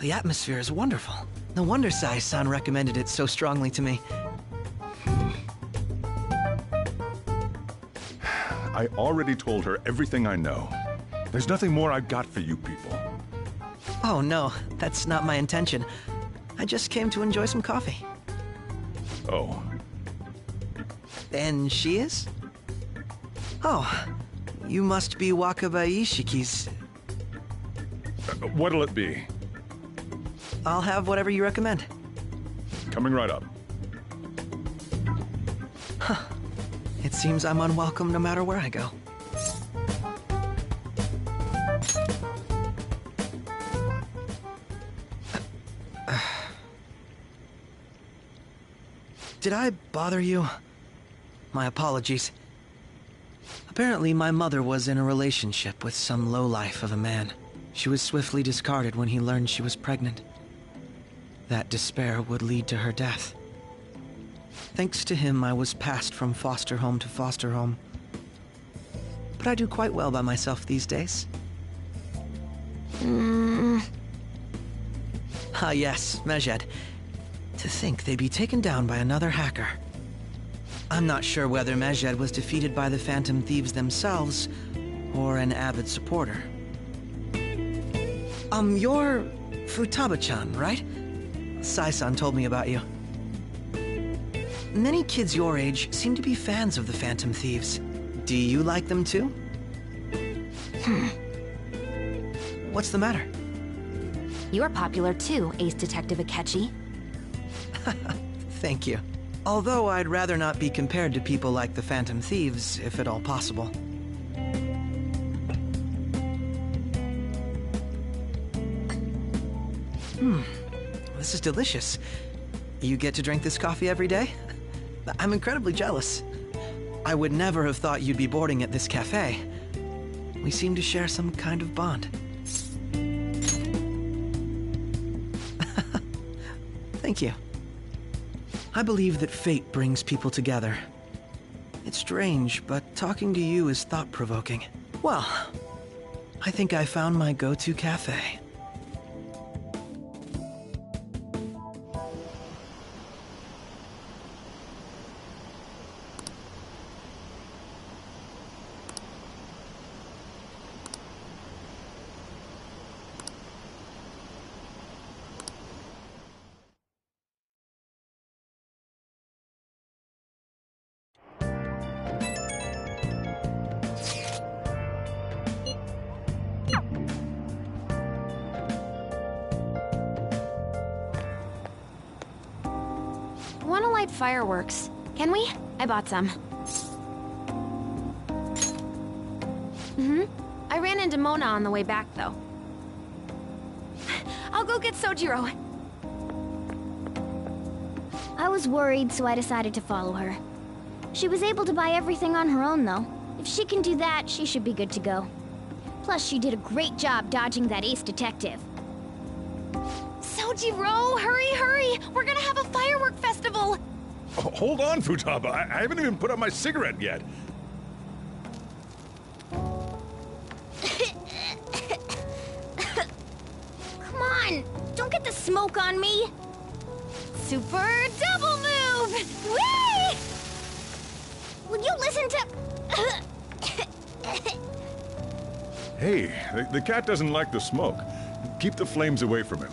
The atmosphere is wonderful. No wonder Sai-san recommended it so strongly to me. I already told her everything I know. There's nothing more I've got for you people. Oh no, that's not my intention. I just came to enjoy some coffee. Oh. And she is? Oh, you must be Wakaba Ishiki's... What'll it be? I'll have whatever you recommend. Coming right up. Huh. It seems I'm unwelcome no matter where I go. Did I bother you? My apologies. Apparently, my mother was in a relationship with some lowlife of a man. She was swiftly discarded when he learned she was pregnant. That despair would lead to her death. Thanks to him, I was passed from foster home to foster home. But I do quite well by myself these days. Ah yes, Mejed. To think they'd be taken down by another hacker. I'm not sure whether Mejed was defeated by the Phantom Thieves themselves, or an avid supporter. You're Futaba-chan, right? Sai-san told me about you. Many kids your age seem to be fans of the Phantom Thieves. Do you like them too? What's the matter? You're popular too, Ace Detective Akechi. Thank you. Although I'd rather not be compared to people like the Phantom Thieves, if at all possible. This is delicious. You get to drink this coffee every day? I'm incredibly jealous. I would never have thought you'd be boarding at this cafe. We seem to share some kind of bond. Thank you. I believe that fate brings people together. It's strange, but talking to you is thought-provoking. Well, I think I found my go-to cafe. wanna light fireworks. Can we? I bought some. I ran into Mona on the way back, though. I'll go get Sojiro. I was worried, so I decided to follow her. She was able to buy everything on her own, though. If she can do that, she should be good to go. Plus, she did a great job dodging that ace detective. Sojiro, hurry, hurry! We're gonna have a firework festival! Oh, hold on, Futaba. I haven't even put out my cigarette yet. Come on! Don't get the smoke on me! Super double move! Whee! Will you listen to... Hey, the cat doesn't like the smoke. Keep the flames away from him.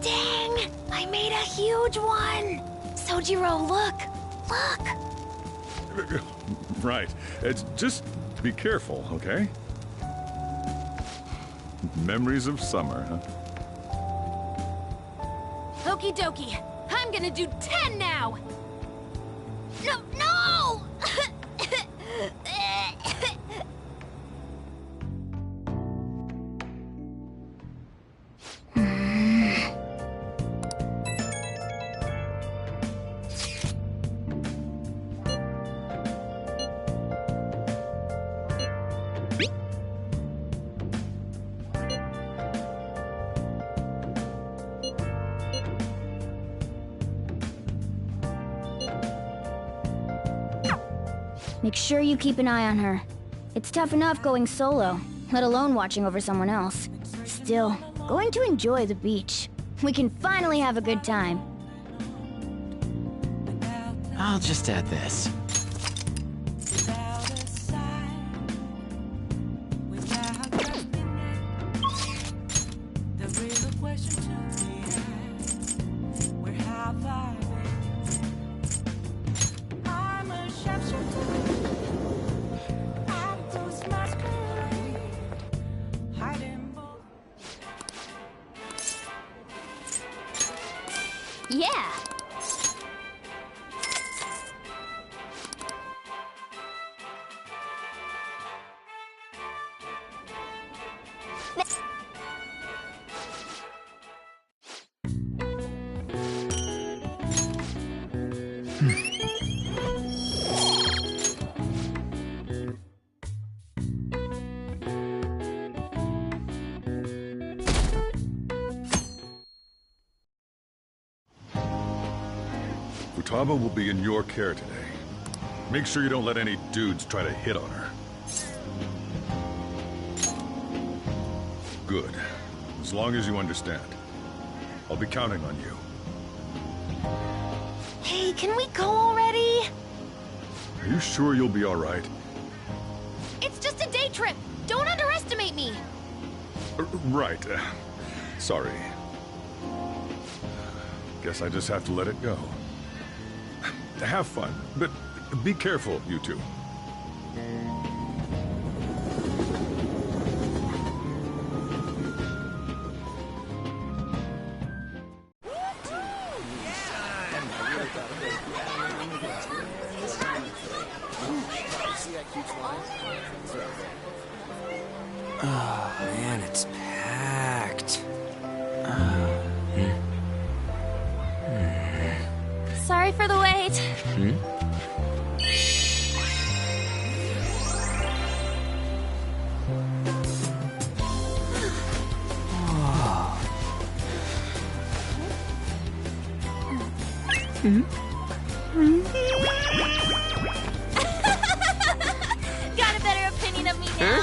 Dang! I made a huge one! Sojiro, look! Look! Right. It's just be careful, okay? Memories of summer, huh? Okie dokie. I'm gonna do 10 now! No, no! Make sure you keep an eye on her. It's tough enough going solo, let alone watching over someone else. Still, going to enjoy the beach. We can finally have a good time. I'll just add this. Yeah! Futaba will be in your care today. Make sure you don't let any dudes try to hit on her. Good. As long as you understand. I'll be counting on you. Hey, can we go already? Are you sure you'll be all right? It's just a day trip. Don't underestimate me. Right. Sorry. Guess I just have to let it go. Have fun, but be careful, you two. Oh, man, it's packed. Sorry for the wait. Got a better opinion of me now?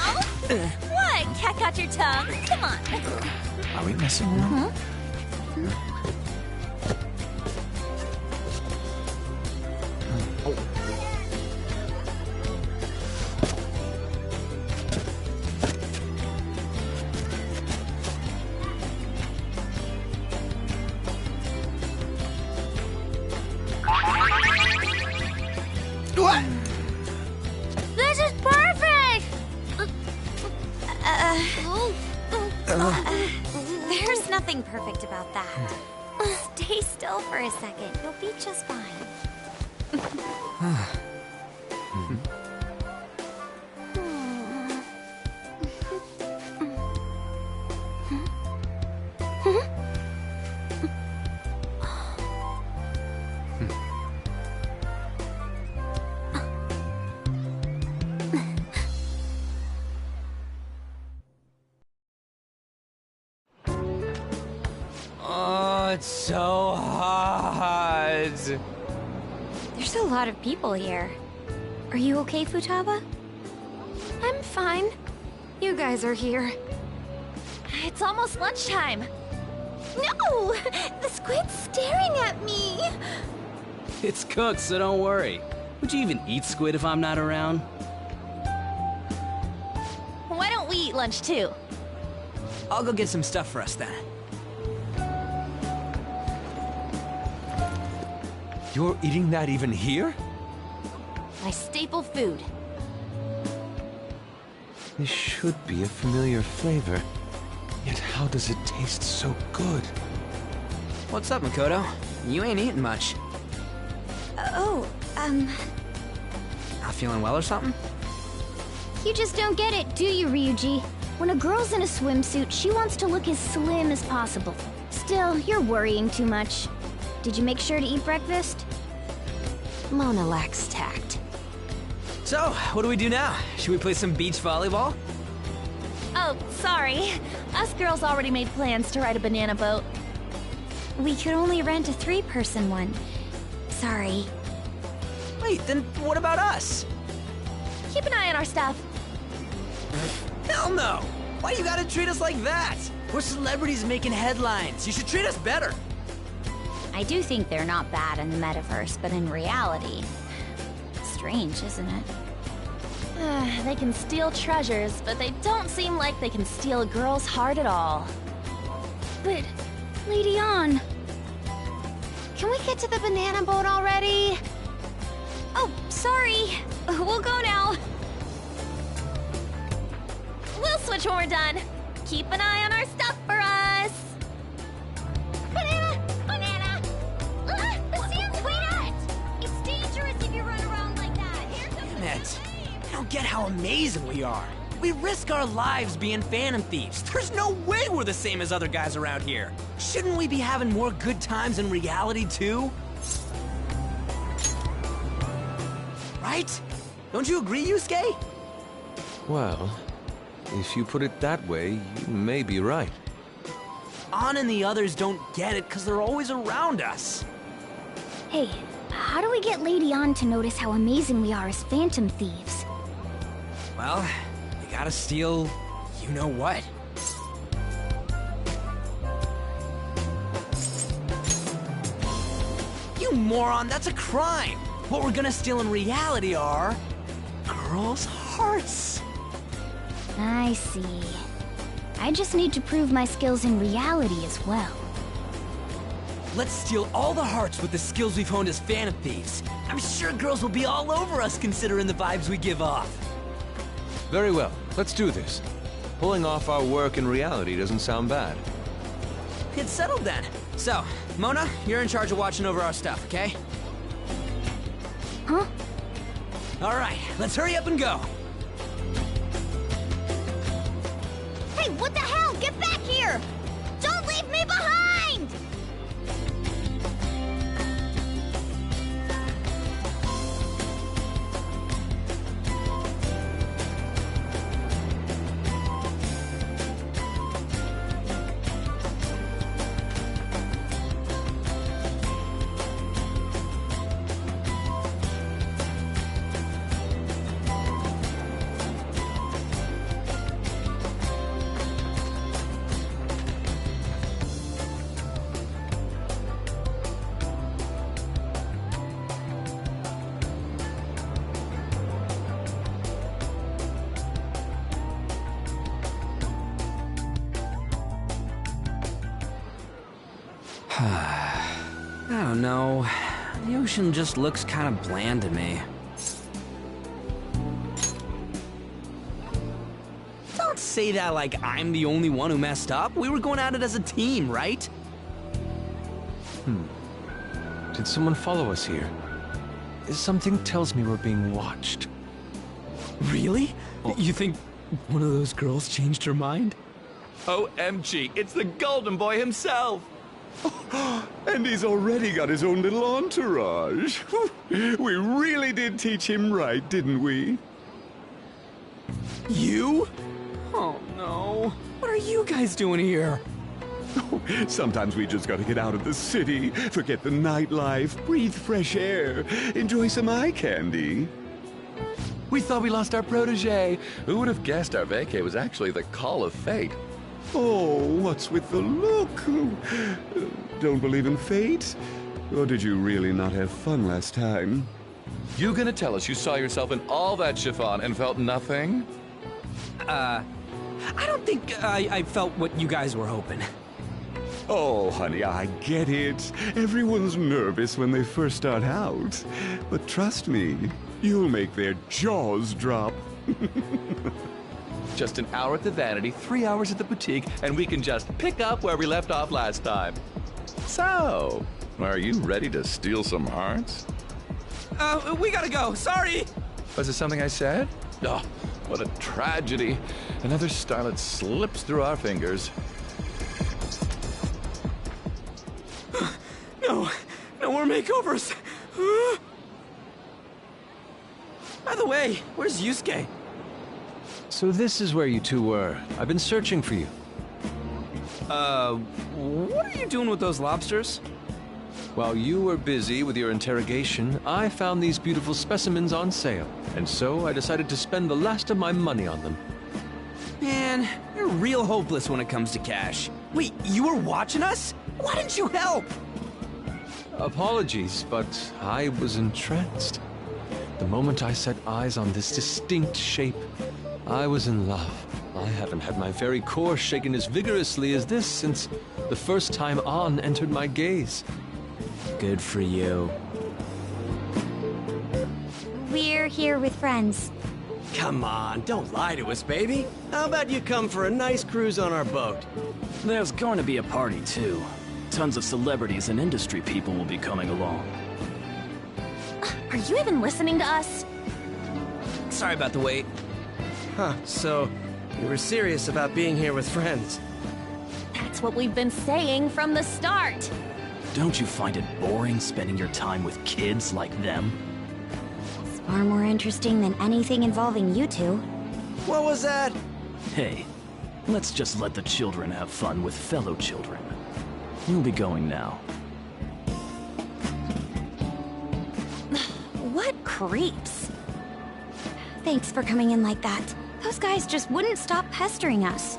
What? Cat got your tongue? Come on. Are we messing around? What? This is perfect! There's nothing perfect about that. Stay still for a second. You'll be just fine. Oh, it's so hot. There's a lot of people here. Are you okay, Futaba? I'm fine. You guys are here. It's almost lunchtime. No! The squid's staring at me! It's cooked, so don't worry. Would you even eat squid if I'm not around? Why don't we eat lunch too? I'll go get some stuff for us then. You're eating that even here? My staple food. This should be a familiar flavor. Yet how does it taste so good? What's up, Makoto? You ain't eating much. Not feeling well or something? You just don't get it, do you, Ryuji? When a girl's in a swimsuit, she wants to look as slim as possible. Still, you're worrying too much. Did you make sure to eat breakfast? Mona lacks tact. So, what do we do now? Should we play some beach volleyball? Oh, sorry. Us girls already made plans to ride a banana boat. We could only rent a 3-person one. Sorry. Wait, then what about us? Keep an eye on our stuff. Hell no! Why you gotta treat us like that? We're celebrities making headlines. You should treat us better. I do think they're not bad in the metaverse, but in reality... Strange, isn't it? They can steal treasures, but they don't seem like they can steal a girl's heart at all. But, Lady Ann... Can we get to the banana boat already? Oh, sorry. We'll go now. We'll switch when we're done. Keep an eye on our stuff for us. Banana! Banana! The sand's way out! It's dangerous if you run around like that. Here comes the Damn it. I don't get how amazing we are. We risk our lives being phantom thieves. There's no way we're the same as other guys around here. Shouldn't we be having more good times in reality, too? Right? Don't you agree, Yusuke? Well, if you put it that way, you may be right. Ann and the others don't get it because they're always around us. Hey, how do we get Lady Ann to notice how amazing we are as phantom thieves? Well, you gotta steal you-know-what. You moron, that's a crime! What we're gonna steal in reality are... girls' hearts! I see. I just need to prove my skills in reality as well. Let's steal all the hearts with the skills we've honed as phantom thieves. I'm sure girls will be all over us considering the vibes we give off. Very well, let's do this. Pulling off our work in reality doesn't sound bad. It's settled then. So, Mona, you're in charge of watching over our stuff, okay? Huh? All right, let's hurry up and go. Hey, what the hell? Get back here! Don't leave me behind! I don't know. The ocean just looks kind of bland to me. Don't say that like I'm the only one who messed up. We were going at it as a team, right? Did someone follow us here? Something tells me we're being watched. Really? You think one of those girls changed her mind? OMG, it's the Golden Boy himself! And he's already got his own little entourage. We really did teach him right, didn't we? You? Oh no. What are you guys doing here? Sometimes we just gotta get out of the city, forget the nightlife, breathe fresh air, enjoy some eye candy. We thought we lost our protege. Who would have guessed our vacay was actually the call of fate? Oh, what's with the look? Don't believe in fate? Or did you really not have fun last time? You gonna tell us you saw yourself in all that chiffon and felt nothing? I don't think I felt what you guys were hoping. Oh, honey, I get it. Everyone's nervous when they first start out. But trust me, you'll make their jaws drop. Just an hour at the Vanity, 3 hours at the boutique, and we can just pick up where we left off last time. So, are you ready to steal some hearts? We gotta go. Sorry. Was it something I said? Oh, what a tragedy. Another starlet slips through our fingers. No more makeovers. By the way, where's Yusuke? So this is where you two were. I've been searching for you. What are you doing with those lobsters? While you were busy with your interrogation, I found these beautiful specimens on sale, and so I decided to spend the last of my money on them. Man, you're real hopeless when it comes to cash. Wait, you were watching us? Why didn't you help? Apologies, but I was entranced. The moment I set eyes on this distinct shape, I was in love. I haven't had my very core shaken as vigorously as this since the first time An entered my gaze. Good for you. We're here with friends. Come on, don't lie to us, baby. How about you come for a nice cruise on our boat? There's going to be a party, too. Tons of celebrities and industry people will be coming along. Are you even listening to us? Sorry about the wait. Huh, so you were serious about being here with friends? That's what we've been saying from the start. Don't you find it boring spending your time with kids like them? It's far more interesting than anything involving you two. What was that? Hey, let's just let the children have fun with fellow children. You'll be going now. What creeps. Thanks for coming in like that. Those guys just wouldn't stop pestering us.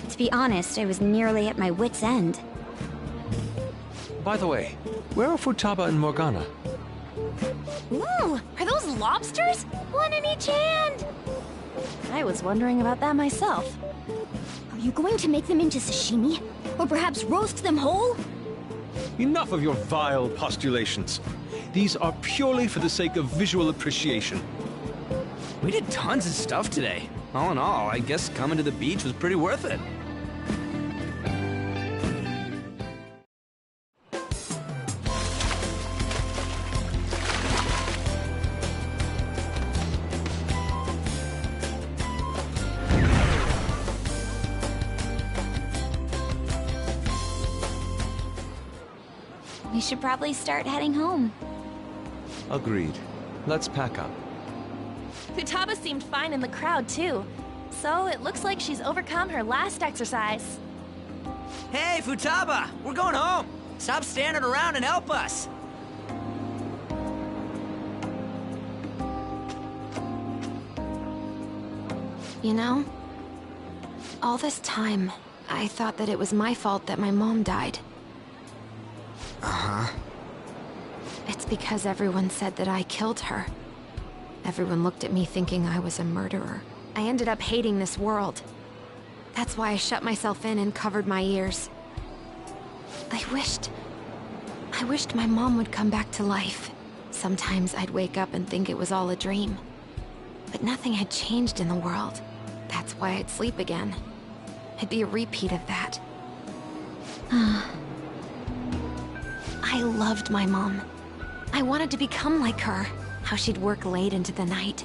To be honest, I was nearly at my wit's end. By the way, where are Futaba and Morgana? Ooh, are those lobsters? One in each hand! I was wondering about that myself. Are you going to make them into sashimi? Or perhaps roast them whole? Enough of your vile postulations. These are purely for the sake of visual appreciation. We did tons of stuff today. All in all, I guess coming to the beach was pretty worth it. We should probably start heading home. Agreed. Let's pack up. Futaba seemed fine in the crowd, too. So it looks like she's overcome her last exercise. Hey, Futaba! We're going home! Stop standing around and help us! You know, all this time, I thought that it was my fault that my mom died. Uh-huh. It's because everyone said that I killed her. Everyone looked at me thinking I was a murderer. I ended up hating this world. That's why I shut myself in and covered my ears. I wished my mom would come back to life. Sometimes I'd wake up and think it was all a dream. But nothing had changed in the world. That's why I'd sleep again. It'd be a repeat of that. I loved my mom. I wanted to become like her. How she'd work late into the night.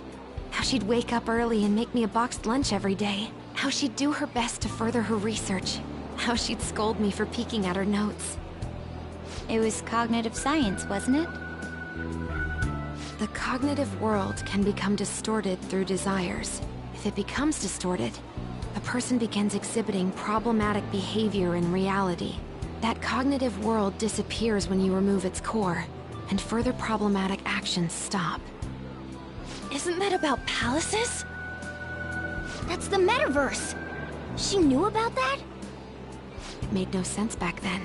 How she'd wake up early and make me a boxed lunch every day. How she'd do her best to further her research. How she'd scold me for peeking at her notes. It was cognitive science, wasn't it? The cognitive world can become distorted through desires. If it becomes distorted, a person begins exhibiting problematic behavior in reality. That cognitive world disappears when you remove its core, and further problematic actions stop. Isn't that about palaces? That's the metaverse! She knew about that? It made no sense back then.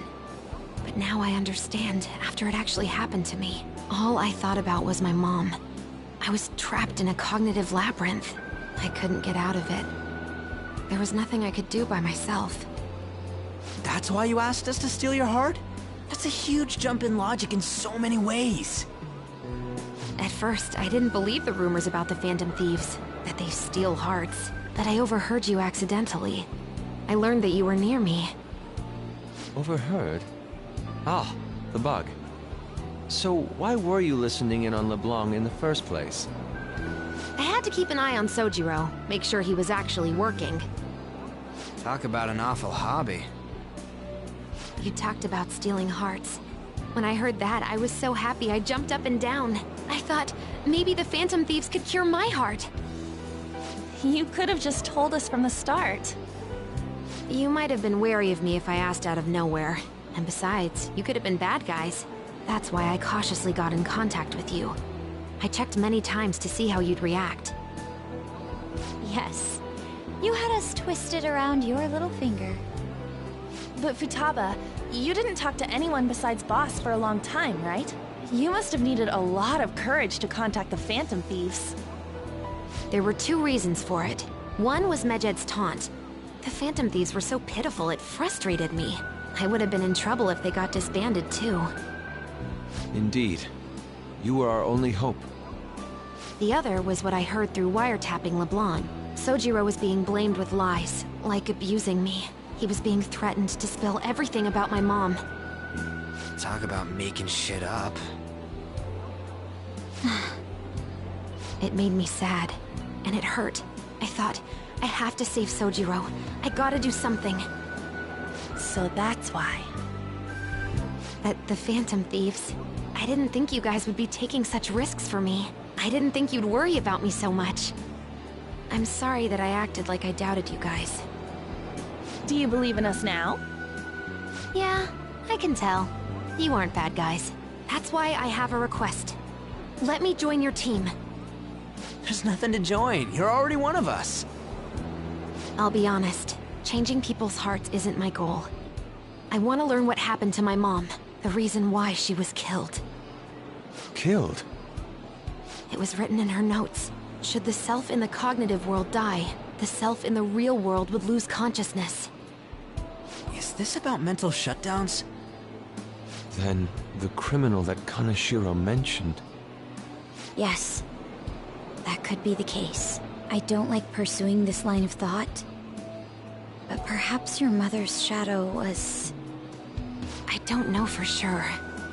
But now I understand, after it actually happened to me. All I thought about was my mom. I was trapped in a cognitive labyrinth. I couldn't get out of it. There was nothing I could do by myself. That's why you asked us to steal your heart? That's a huge jump in logic in so many ways. At first, I didn't believe the rumors about the Phantom Thieves, that they steal hearts. But I overheard you accidentally. I learned that you were near me. Overheard? Ah, the bug. So why were you listening in on LeBlanc in the first place? I had to keep an eye on Sojiro, make sure he was actually working. Talk about an awful hobby. You talked about stealing hearts. When I heard that, I was so happy I jumped up and down. I thought, maybe the Phantom Thieves could cure my heart. You could have just told us from the start. You might have been wary of me if I asked out of nowhere. And besides, you could have been bad guys. That's why I cautiously got in contact with you. I checked many times to see how you'd react. Yes. You had us twisted around your little finger. But Futaba, you didn't talk to anyone besides Boss for a long time, right? You must have needed a lot of courage to contact the Phantom Thieves. There were two reasons for it. One was Medjed's taunt. The Phantom Thieves were so pitiful it frustrated me. I would have been in trouble if they got disbanded too. Indeed. You were our only hope. The other was what I heard through wiretapping LeBlanc. Sojiro was being blamed with lies, like abusing me. He was being threatened to spill everything about my mom. Talk about making shit up. It made me sad, and it hurt. I thought, I have to save Sojiro. I gotta do something. So that's why. At the Phantom Thieves, I didn't think you guys would be taking such risks for me. I didn't think you'd worry about me so much. I'm sorry that I acted like I doubted you guys. Do you believe in us now? Yeah, I can tell. You aren't bad guys. That's why I have a request. Let me join your team. There's nothing to join. You're already one of us. I'll be honest. Changing people's hearts isn't my goal. I want to learn what happened to my mom. The reason why she was killed. Killed? It was written in her notes. Should the self in the cognitive world die, the self in the real world would lose consciousness. Is this about mental shutdowns? Then, the criminal that Kaneshiro mentioned. Yes. That could be the case. I don't like pursuing this line of thought. But perhaps your mother's shadow was... I don't know for sure.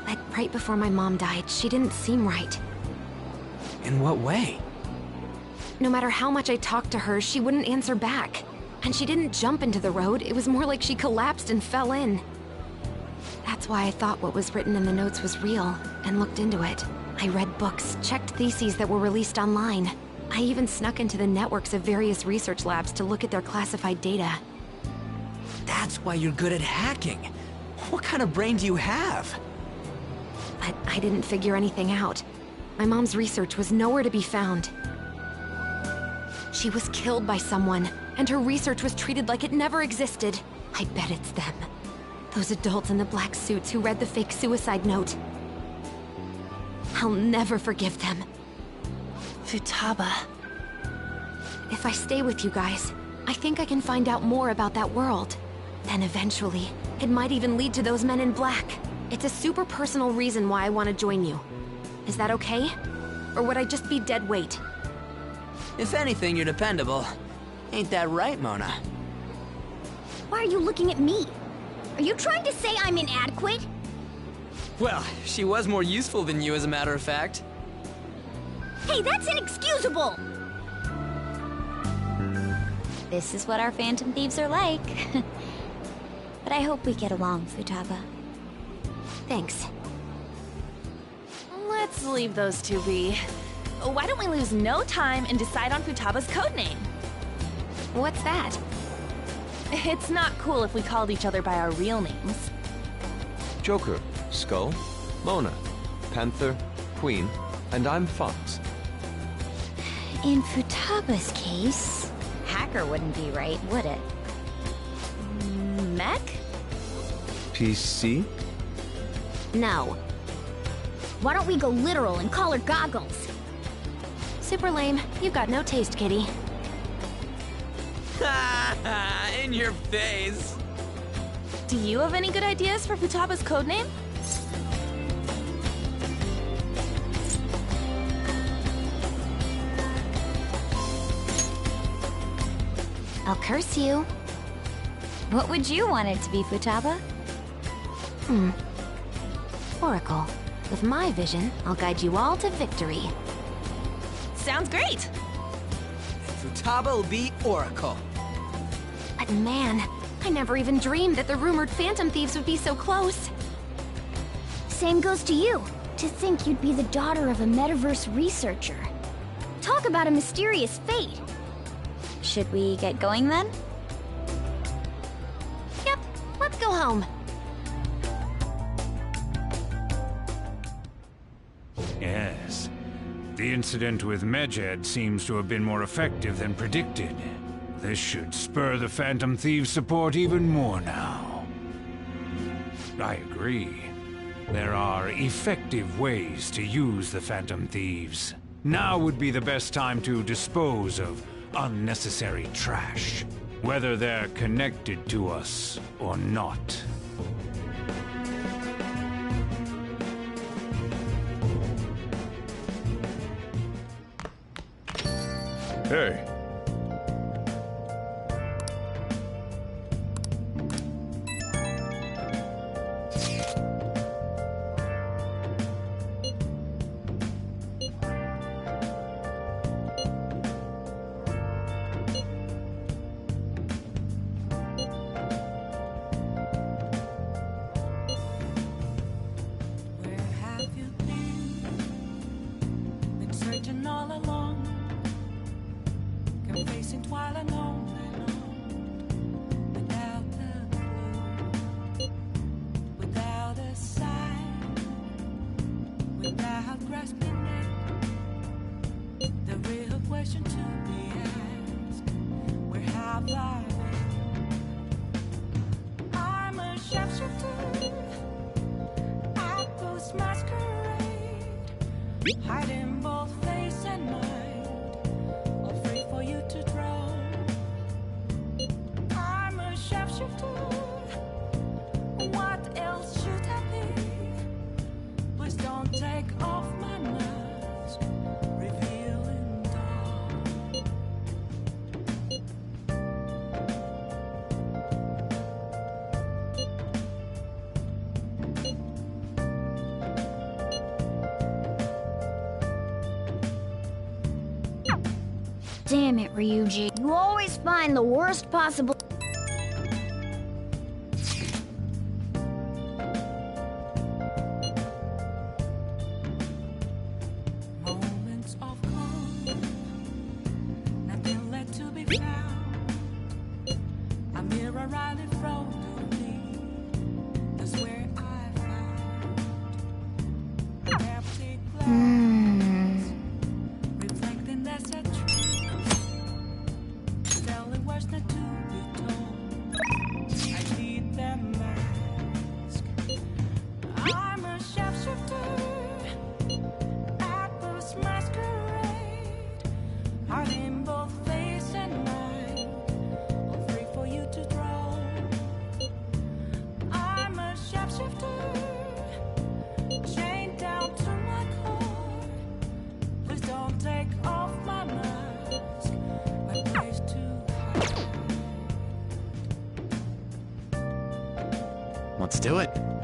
But right before my mom died, she didn't seem right. In what way? No matter how much I talked to her, she wouldn't answer back. And she didn't jump into the road, it was more like she collapsed and fell in. That's why I thought what was written in the notes was real, and looked into it. I read books, checked theses that were released online. I even snuck into the networks of various research labs to look at their classified data. That's why you're good at hacking. What kind of brain do you have? But I didn't figure anything out. My mom's research was nowhere to be found. She was killed by someone, and her research was treated like it never existed. I bet it's them. Those adults in the black suits who read the fake suicide note. I'll never forgive them. Futaba. If I stay with you guys, I think I can find out more about that world. Then eventually, it might even lead to those men in black. It's a super personal reason why I want to join you. Is that okay? Or would I just be dead weight? If anything, you're dependable. Ain't that right, Mona? Why are you looking at me? Are you trying to say I'm inadequate? Well, she was more useful than you, as a matter of fact. Hey, that's inexcusable! This is what our Phantom Thieves are like. But I hope we get along, Futaba. Thanks. Let's leave those two be. Why don't we lose no time and decide on Futaba's codename? What's that? It's not cool if we called each other by our real names. Joker, Skull, Mona, Panther, Queen, and I'm Fox. In Futaba's case, Hacker wouldn't be right, would it? Mech? PC? No. Why don't we go literal and call her Goggles? Super lame. You've got no taste, kitty. In your face! Do you have any good ideas for Futaba's codename? I'll curse you. What would you want it to be, Futaba? Oracle. With my vision, I'll guide you all to victory. Sounds great! Futaba will be Oracle. But man, I never even dreamed that the rumored Phantom Thieves would be so close. Same goes to you. To think you'd be the daughter of a metaverse researcher. Talk about a mysterious fate. Should we get going then? Yep, let's go home. Yes. The incident with Medjed seems to have been more effective than predicted. This should spur the Phantom Thieves' support even more now. I agree. There are effective ways to use the Phantom Thieves. Now would be the best time to dispose of unnecessary trash, whether they're connected to us or not. Hey. Where have you been? Been searching all along, facing twilight on and on, without a clue, without a sign, without grasping it. The real question to be asked: where have I been? I'm a sharpshooter at Post Masquerade, hiding both face and mind, afraid for you to drown. I'm a sharpshooter. What else should I be? Please don't take off my mask, revealing dawn. Damn it, Ryuji. You always find the worst possible... Moments of calm, nothing left to be found. A mirror right in front of me, that's where I found empty glass, reflecting that's a truth, telling words not to be told. I need that mask. I'm a sharpshooter. Apples masquerade, hiding both face and mind, all free for you to draw. Let's do it.